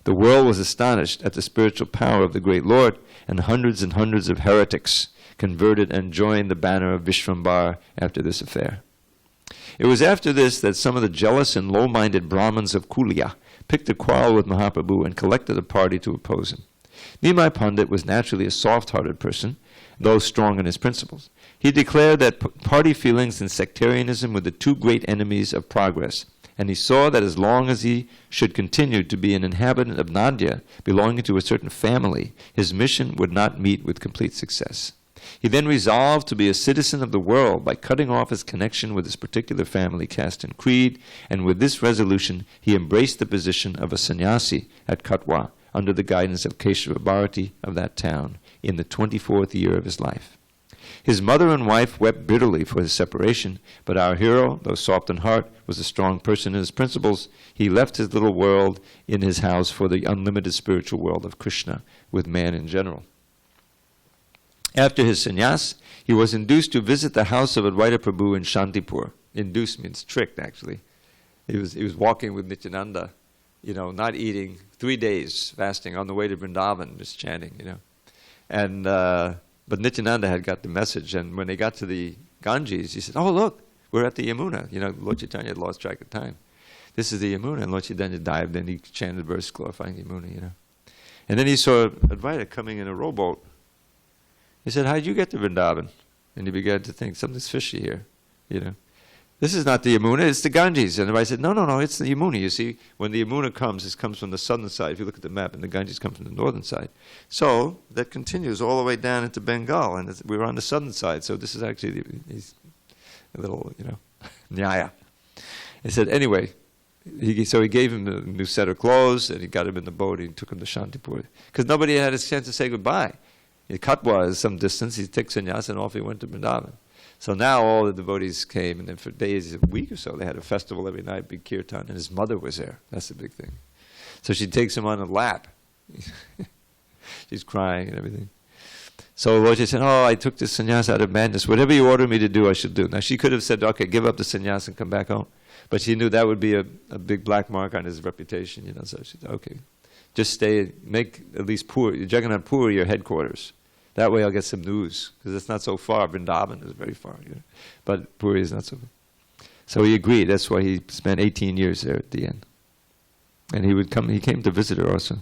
The world was astonished at the spiritual power of the great Lord, and hundreds of heretics converted and joined the banner of Vishvambar after this affair. It was after this that some of the jealous and low-minded Brahmins of Kulia picked a quarrel with Mahaprabhu and collected a party to oppose him. Nimai Pandit was naturally a soft-hearted person, though strong in his principles. He declared that party feelings and sectarianism were the two great enemies of progress, and he saw that as long as he should continue to be an inhabitant of Nadia, belonging to a certain family, his mission would not meet with complete success. He then resolved to be a citizen of the world by cutting off his connection with his particular family, caste, and creed, and with this resolution he embraced the position of a sannyasi at Katwa, under the guidance of Keshava Bharati of that town, in the 24th year of his life. His mother and wife wept bitterly for his separation, but our hero, though soft in heart, was a strong person in his principles. He left his little world in his house for the unlimited spiritual world of Krishna, with man in general. After his sannyas, he was induced to visit the house of Advaita Prabhu in Shantipur. Induced means tricked, actually. He was walking with Nityananda, not eating, 3 days fasting on the way to Vrindavan, just chanting, And but Nityananda had got the message, and when they got to the Ganges, he said, "Oh, look, we're at the Yamuna." Lord Chaitanya had lost track of time. This is the Yamuna, and Lord Chaitanya dived in. He chanted verse glorifying Yamuna, And then he saw Advaita coming in a rowboat. He said, "How'd you get to Vrindavan?" And he began to think, something's fishy here, This is not the Yamuna, it's the Ganges. And everybody said, no, it's the Yamuna. You see, when the Yamuna comes, it comes from the southern side. If you look at the map, and the Ganges comes from the northern side. So that continues all the way down into Bengal, and we're on the southern side. So this is actually a little, nyaya. He said, anyway, so he gave him a new set of clothes, and he got him in the boat, and he took him to Shantipur. Because nobody had a chance to say goodbye. Katwa is some distance, he took sannyas, and off he went to Vrindavan. So now all the devotees came, and then for days, a week or so, they had a festival every night, big kirtan, and his mother was there. That's the big thing. So she takes him on a lap. She's crying and everything. So Lord said, I took this sannyas out of madness. Whatever you order me to do, I should do. Now she could have said, okay, give up the sannyas and come back home. But she knew that would be a big black mark on his reputation, So she said, okay, just stay, make at least Jagannath Puri your headquarters. That way I'll get some news, because it's not so far. Vrindavan is very far, but Puri is not so far. So he agreed. That's why he spent 18 years there at the end. And he came to visit her also.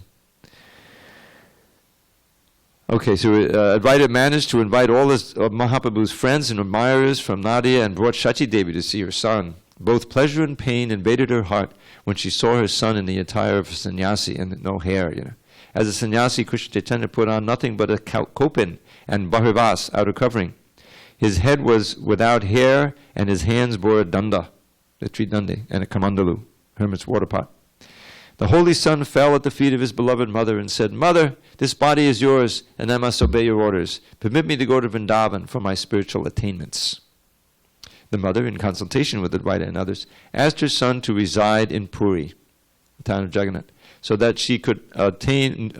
Okay, so Advaita managed to invite all of Mahaprabhu's friends and admirers from Nadia and brought Shachi Devi to see her son. Both pleasure and pain invaded her heart when she saw her son in the attire of a sannyasi and no hair, As a sannyasi, Krishna Chaitanya put on nothing but a kopin and bahirvas, outer covering. His head was without hair, and his hands bore a danda, the tridandi, and a kamandalu, hermit's water pot. The holy son fell at the feet of his beloved mother and said, "Mother, this body is yours, and I must obey your orders. Permit me to go to Vrindavan for my spiritual attainments." The mother, in consultation with Advaita and others, asked her son to reside in Puri, the town of Jagannath, so that she could obtain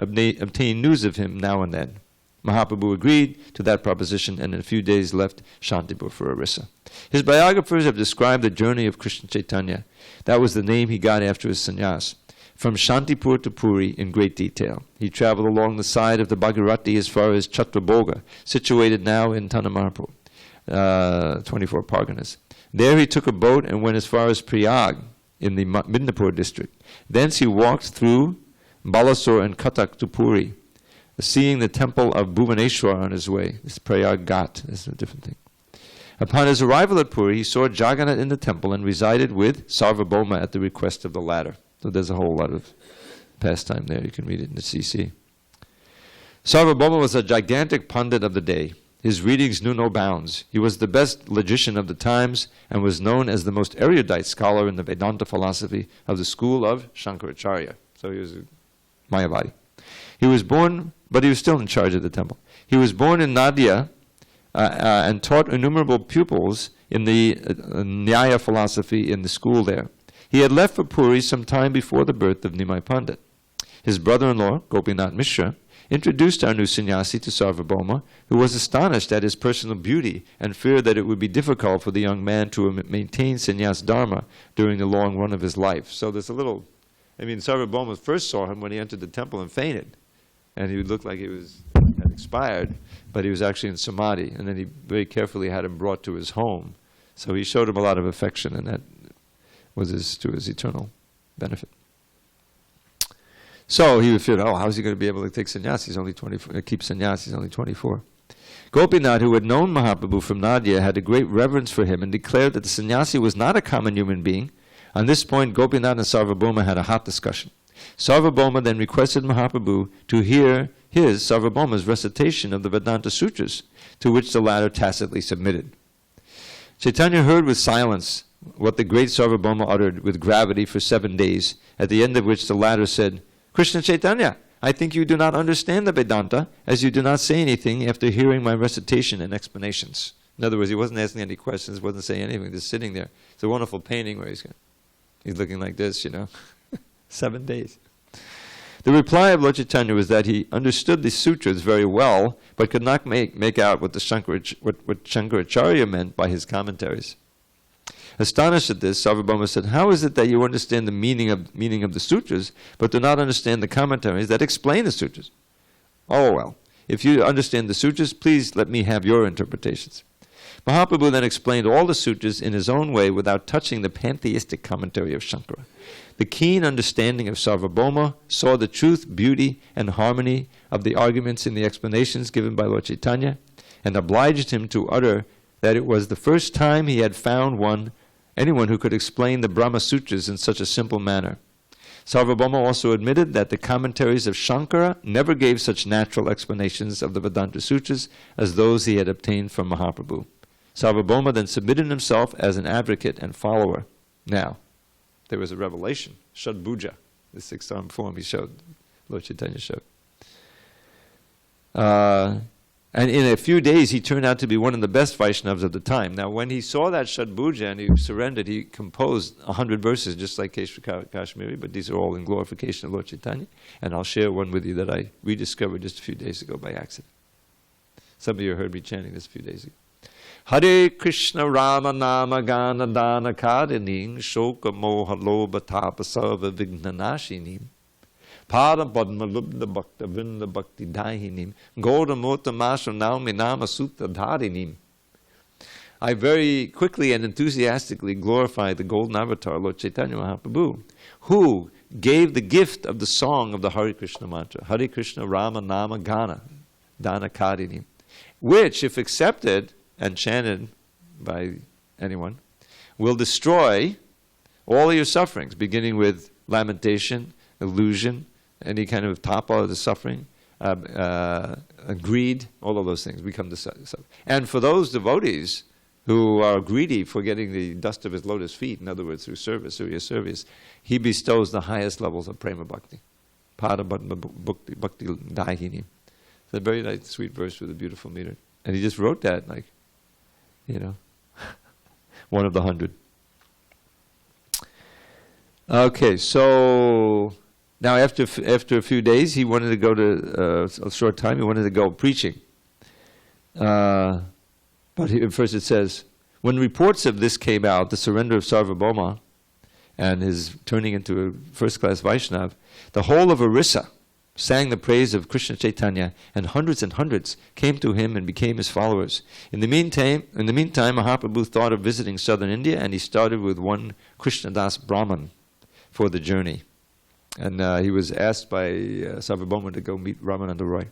news of him now and then. Mahaprabhu agreed to that proposition, and in a few days left Shantipur for Orissa. His biographers have described the journey of Krishna Chaitanya. That was the name he got after his sannyas. From Shantipur to Puri in great detail. He traveled along the side of the Bhagirati as far as Chhatrabhoga, situated now in Tanamarpur, 24 Parganas. There he took a boat and went as far as Prayag in the Midnapur district. Thence he walked through Balasore and Katak to Puri, seeing the temple of Bhuvaneshwar on his way. This is Prayag Ghat. This is a different thing. Upon his arrival at Puri, he saw Jagannath in the temple and resided with Sarvabhauma at the request of the latter. So there's a whole lot of pastime there. You can read it in the CC. Sarvabhauma was a gigantic pandit of the day. His readings knew no bounds. He was the best logician of the times and was known as the most erudite scholar in the Vedanta philosophy of the school of Shankaracharya. So he was a Mayavadi. He was born, but he was still in charge of the temple. He was born in Nadia and taught innumerable pupils in the Nyaya philosophy in the school there. He had left for Puri some time before the birth of Nimai Pandit. His brother-in-law, Gopinath Mishra, introduced our new sannyasi to Sarvabhauma, who was astonished at his personal beauty and feared that it would be difficult for the young man to maintain sannyas dharma during the long run of his life. So there's a little, Sarvabhauma first saw him when he entered the temple and fainted. And he looked like he had expired, but he was actually in samadhi. And then he very carefully had him brought to his home. So he showed him a lot of affection, and that was to his eternal benefit. So he would feel, how is he going to be able to take sannyas? He's only 24. Keep sannyas. He's only 24. Gopinath, who had known Mahaprabhu from Nadia, had a great reverence for him and declared that the sannyasi was not a common human being. On this point, Gopinath and Sarvabhauma had a hot discussion. Sarvabhauma then requested Mahaprabhu to hear Sarvabhauma's recitation of the Vedanta Sutras, to which the latter tacitly submitted. Chaitanya heard with silence what the great Sarvabhauma uttered with gravity for 7 days, at the end of which the latter said, "Krishna Chaitanya, I think you do not understand the Vedanta, as you do not say anything after hearing my recitation and explanations." In other words, he wasn't asking any questions, wasn't saying anything, just sitting there. It's a wonderful painting where he's looking like this, 7 days. The reply of Lord Chaitanya was that he understood the sutras very well, but could not make out what Shankaracharya meant by his commentaries. Astonished at this, Sarvabhauma said, "How is it that you understand the meaning of the sutras, but do not understand the commentaries that explain the sutras?" "Oh well, if you understand the sutras, please let me have your interpretations." Mahaprabhu then explained all the sutras in his own way without touching the pantheistic commentary of Shankara. The keen understanding of Sarvabhauma saw the truth, beauty, and harmony of the arguments in the explanations given by Lord Chaitanya, and obliged him to utter that it was the first time he had found anyone who could explain the Brahma Sutras in such a simple manner. Sarvabhauma also admitted that the commentaries of Shankara never gave such natural explanations of the Vedanta Sutras as those he had obtained from Mahaprabhu. Sarvabhauma then submitted himself as an advocate and follower. Now, there was a revelation, Shadbhuja, the 6-armed form he showed, Lord Chaitanya showed. And in a few days, he turned out to be one of the best Vaishnavas of the time. Now, when he saw that Shadbhuja and he surrendered, he composed 100 verses, just like Keshava Kashmiri, but these are all in glorification of Lord Chaitanya. And I'll share one with you that I rediscovered just a few days ago by accident. Some of you heard me chanting this a few days ago. Hare Krishna Rama Nama Gana Dana Kadinim Shoka Moha Loba Tapa Sarva Vignanashinim Pada Padma Lubda Bhakta Vrinda Bhakti Dahinim Goda Mota Masha Naumi Nama Sutta Dharinim. I very quickly and enthusiastically glorify the golden avatar, Lord Chaitanya Mahaprabhu, who gave the gift of the song of the Hare Krishna mantra, Hare Krishna Rama Nama Gana Dana Kadinim, which, if accepted and chanted by anyone, will destroy all your sufferings, beginning with lamentation, illusion, any kind of tapa of the suffering, greed, all of those things become the suffering. And for those devotees who are greedy for getting the dust of his lotus feet, in other words, through service, Surya service, he bestows the highest levels of prema bhakti. Pada bhakti dahini. It's a very nice, sweet verse with a beautiful meter. And he just wrote that, one of the 100. Okay, so now after a few days, he wanted to go to a short time. He wanted to go preaching, but first it says, when reports of this came out, the surrender of Sarvabhauma and his turning into a first-class Vaishnav, the whole of Orissa sang the praise of Krishna Chaitanya, and hundreds came to him and became his followers. In the meantime, Mahaprabhu thought of visiting southern India, and he started with one Krishna Das Brahman for the journey. And he was asked by Sarvabhauma to go meet Ramananda Roy.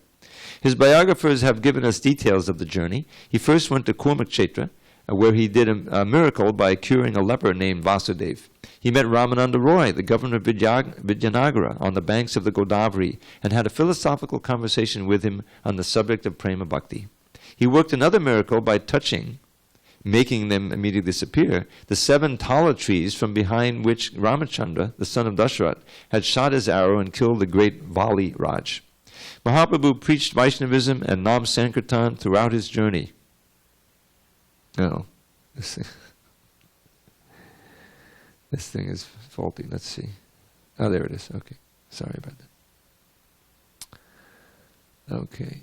His biographers have given us details of the journey. He first went to Kurmakshetra, where he did a miracle by curing a leper named Vasudev. He met Ramananda Roy, the governor of Vijayanagara, on the banks of the Godavari, and had a philosophical conversation with him on the subject of Prema Bhakti. He worked another miracle by touching, making them immediately disappear, the 7 tala trees from behind which Ramachandra, the son of Dasharath, had shot his arrow and killed the great Vali Raj. Mahaprabhu preached Vaishnavism and Nam Sankirtan throughout his journey. Oh, this thing is faulty. Let's see. Oh, there it is. Okay. Sorry about that. Okay.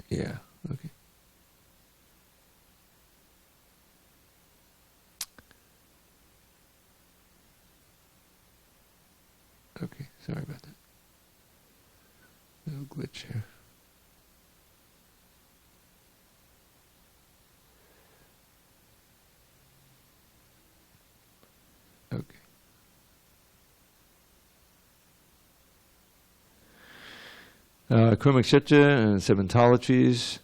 Yeah, okay. Okay, sorry about that. Little glitch here. Okay. Kurmakshetra and 7 tala trees.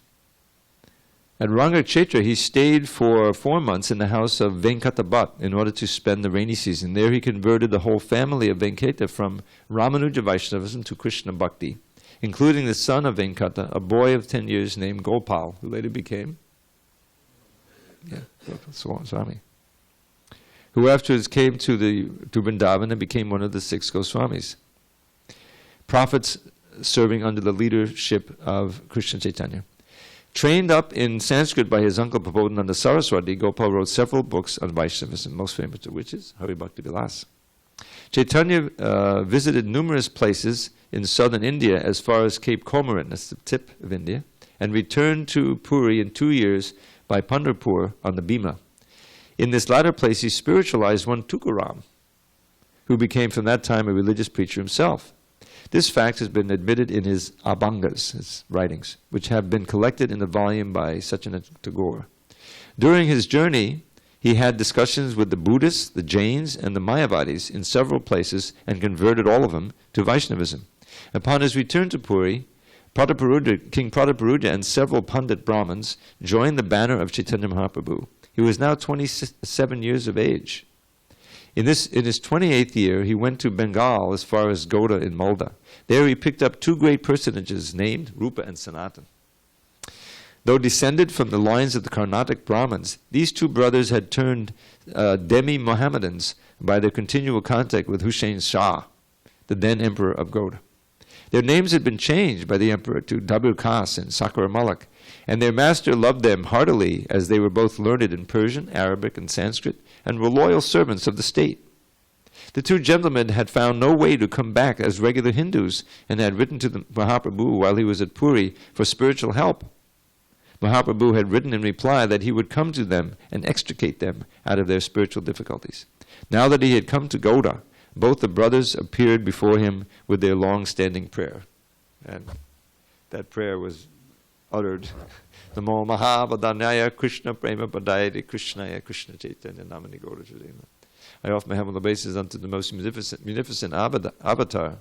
At Rangakshetra, he stayed for 4 months in the house of Venkata Bhatt in order to spend the rainy season. There he converted the whole family of Venkata from Ramanuja Vaishnavism to Krishna Bhakti, including the son of Venkata, a boy of 10 years named Gopal, who later became Swami, who afterwards came to Vrindavan and became one of the 6 Goswamis, prophets serving under the leadership of Krishna Chaitanya. Trained up in Sanskrit by his uncle Prabodhananda Saraswati, Gopal wrote several books on Vaishnavism, most famous of which is Hari Bhakti Vilas. Chaitanya visited numerous places in southern India as far as Cape Comorin, that's the tip of India, and returned to Puri in 2 years by Pandharpur on the Bhima. In this latter place he spiritualized one Tukaram, who became from that time a religious preacher himself. This fact has been admitted in his Abhangas, his writings, which have been collected in a volume by Satyanath Tagore. During his journey, he had discussions with the Buddhists, the Jains, and the Mayavadis in several places and converted all of them to Vaishnavism. Upon his return to Puri, King Prataparudra and several Pandit Brahmins joined the banner of Chaitanya Mahaprabhu. He was now 27 years of age. In his 28th year, he went to Bengal as far as Goda in Malda. There he picked up 2 great personages named Rupa and Sanatan. Though descended from the lines of the Carnatic Brahmins, these 2 brothers had turned demi-Mohammedans by their continual contact with Hussein Shah, the then emperor of Goda. Their names had been changed by the emperor to Dabur Khas and Sakar Malik, and their master loved them heartily as they were both learned in Persian, Arabic, and Sanskrit, and were loyal servants of the state. The 2 gentlemen had found no way to come back as regular Hindus and had written to the Mahaprabhu while he was at Puri for spiritual help. Mahaprabhu had written in reply that he would come to them and extricate them out of their spiritual difficulties. Now that he had come to Goda, both the brothers appeared before him with their long-standing prayer. And that prayer was uttered, Namo Mahavadanyaya Krishna Prema Padayate Krishnaya Krishna Chaitanya Namani Gaura Chadema. I offer my heavenly obeisance unto the most munificent avatar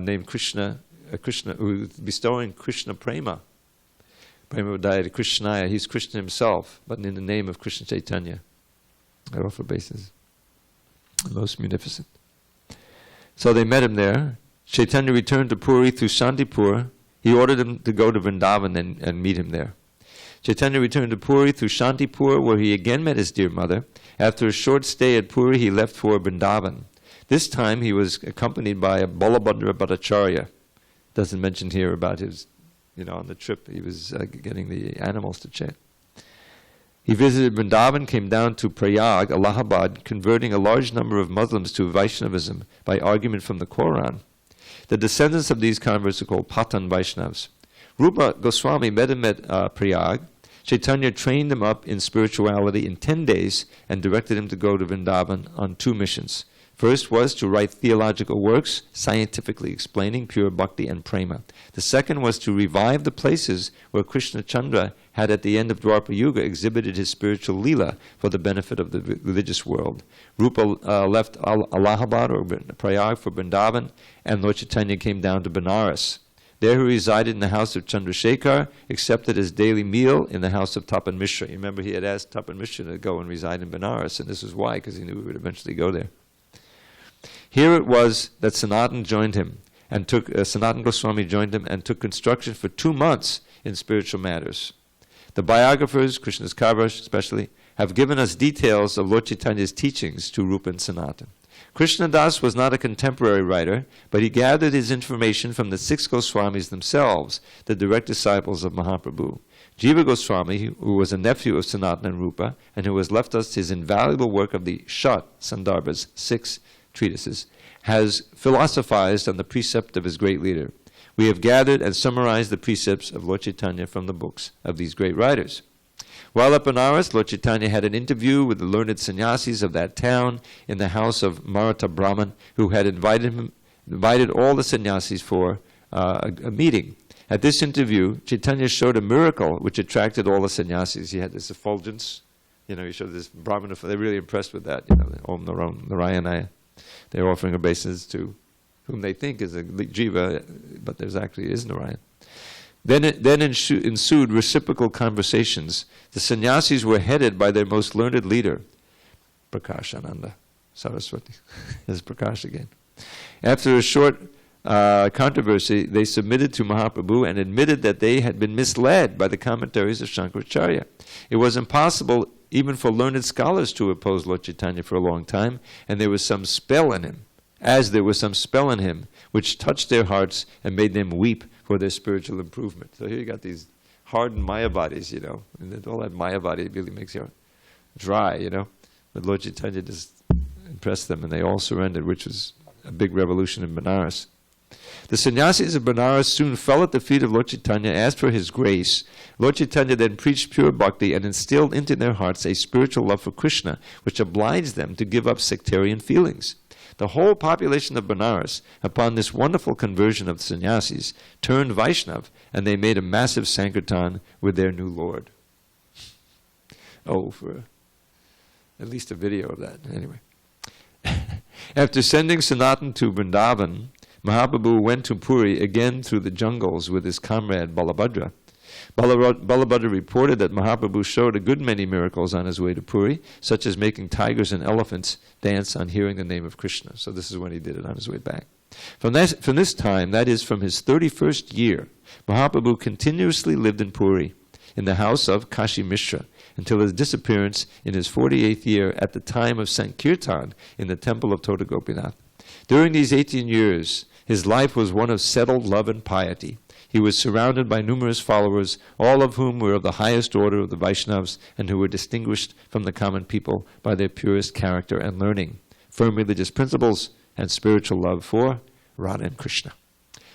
named Krishna, who is bestowing Krishna Prema. Prema Padayate Krishnaya. He's Krishna himself, but in the name of Krishna Chaitanya. I offer obeisance. The most munificent. So they met him there. Chaitanya returned to Puri through Shantipur. He ordered him to go to Vrindavan and meet him there. Chaitanya returned to Puri through Shantipur, where he again met his dear mother. After a short stay at Puri, he left for Vrindavan. This time he was accompanied by a Balabhadra Bhattacharya. Doesn't mention here about his, on the trip, he was getting the animals to chant. He visited Vrindavan, came down to Prayag, Allahabad, converting a large number of Muslims to Vaishnavism by argument from the Quran. The descendants of these converts are called Patan Vaishnavas. Rupa Goswami met him at Prayag. Chaitanya trained him up in spirituality in 10 days and directed him to go to Vrindavan on 2 missions. First was to write theological works, scientifically explaining pure bhakti and prema. The second was to revive the places where Krishna Chandra had at the end of Dwapara Yuga exhibited his spiritual leela for the benefit of the religious world. Rupa left Allahabad or Prayag for Vrindavan, and Lord Chaitanya came down to Benares. There he resided in the house of Chandrasekhar, accepted his daily meal in the house of Tapan Mishra. You remember he had asked Tapan Mishra to go and reside in Benares, and this is why, because he knew he would eventually go there. Here it was that Sanatan joined him. and Sanatana Goswami joined him and took instruction for 2 months in spiritual matters. The biographers, Krishna's Kaviraj especially, have given us details of Lord Chaitanya's teachings to Rupa and Sanatana. Krishna Das was not a contemporary writer, but he gathered his information from the 6 Goswamis themselves, the direct disciples of Mahaprabhu. Jiva Goswami, who was a nephew of Sanatana and Rupa, and who has left us his invaluable work of the Shat Sandarbhas, 6 treatises, has philosophized on the precept of his great leader. We have gathered and summarized the precepts of Lord Chaitanya from the books of these great writers. While at Benares, Lord Chaitanya had an interview with the learned sannyasis of that town in the house of Maratha Brahman, who had invited all the sannyasis for a meeting. At this interview, Chaitanya showed a miracle which attracted all the sannyasis. He had this effulgence. He showed this Brahman. They're really impressed with that. Om Narayanaya. They're offering obeisance to whom they think is a jiva, but there's actually is Narayan. Then ensued reciprocal conversations. The sannyasis were headed by their most learned leader, Prakash Ananda Saraswati. There's Prakash again. After a short controversy, they submitted to Mahaprabhu and admitted that they had been misled by the commentaries of Shankaracharya. It was impossible even for learned scholars to oppose Lord Chaitanya for a long time, and there was some spell in him, which touched their hearts and made them weep for their spiritual improvement. So here you got these hardened Mayavadis, and all that Mayavadi really makes you dry, But Lord Chaitanya just impressed them, and they all surrendered, which was a big revolution in Benares. The sannyasis of Benares soon fell at the feet of Lord Chaitanya, asked for his grace. Lord Chaitanya then preached pure bhakti and instilled into their hearts a spiritual love for Krishna, which obliged them to give up sectarian feelings. The whole population of Benares, upon this wonderful conversion of the sannyasis, turned Vaishnav, and they made a massive Sankirtan with their new Lord. For at least a video of that. Anyway. After sending Sanatana to Vrindavan, Mahaprabhu went to Puri again through the jungles with his comrade Balabhadra. Balabhadra reported that Mahaprabhu showed a good many miracles on his way to Puri, such as making tigers and elephants dance on hearing the name of Krishna. So this is when he did it on his way back. From this time, that is from his 31st year, Mahaprabhu continuously lived in Puri, in the house of Kashi Mishra, until his disappearance in his 48th year at the time of Sankirtan in the temple of Tota Gopinath. During these 18 years, his life was one of settled love and piety. He was surrounded by numerous followers, all of whom were of the highest order of the Vaishnavas and who were distinguished from the common people by their purest character and learning, firm religious principles, and spiritual love for Radha and Krishna.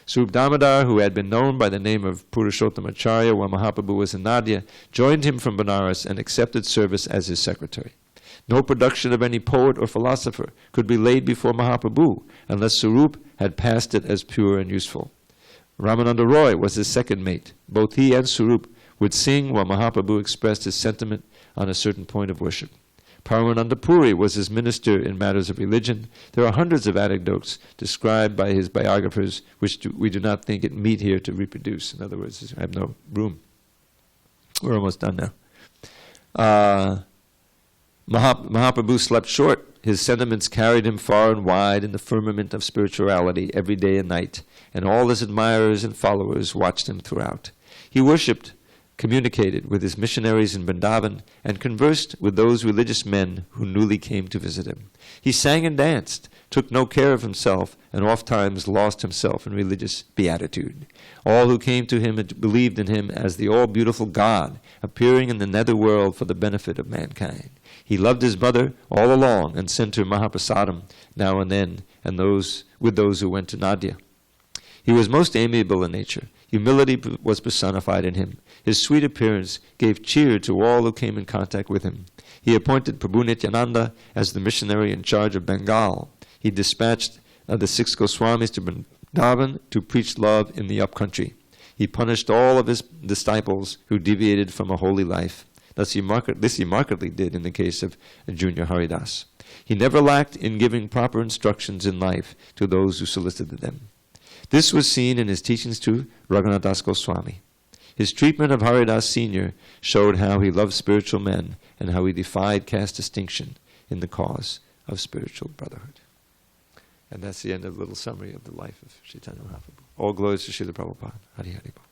Swarup Damodar, who had been known by the name of Purushottamacharya while Mahaprabhu was in Nadia, joined him from Benares and accepted service as his secretary. No production of any poet or philosopher could be laid before Mahaprabhu unless Swarup had passed it as pure and useful. Ramananda Roy was his second mate. Both he and Swarup would sing while Mahaprabhu expressed his sentiment on a certain point of worship. Paramananda Puri was his minister in matters of religion. There are hundreds of anecdotes described by his biographers which we do not think it meet here to reproduce. In other words, I have no room. We're almost done now. Mahaprabhu slept short. His sentiments carried him far and wide in the firmament of spirituality every day and night, and all his admirers and followers watched him throughout. He worshipped, communicated with his missionaries in Vrindavan, and conversed with those religious men who newly came to visit him. He sang and danced, took no care of himself, and ofttimes lost himself in religious beatitude. All who came to him believed in him as the all-beautiful God, appearing in the netherworld for the benefit of mankind. He loved his mother all along and sent her Mahaprasadam now and then, and with those who went to Nadia. He was most amiable in nature. Humility was personified in him. His sweet appearance gave cheer to all who came in contact with him. He appointed Prabhu Nityananda as the missionary in charge of Bengal. He dispatched the 6 Goswamis to Vrindavan to preach love in the upcountry. He punished all of his disciples who deviated from a holy life. This he markedly did in the case of Junior Haridas. He never lacked in giving proper instructions in life to those who solicited them. This was seen in his teachings to Raghunath Das Goswami. His treatment of Haridas Sr. showed how he loved spiritual men and how he defied caste distinction in the cause of spiritual brotherhood. And that's the end of a little summary of the life of Chaitanya Mahaprabhu. All glories to Srila Prabhupada. Hari Hari Bol.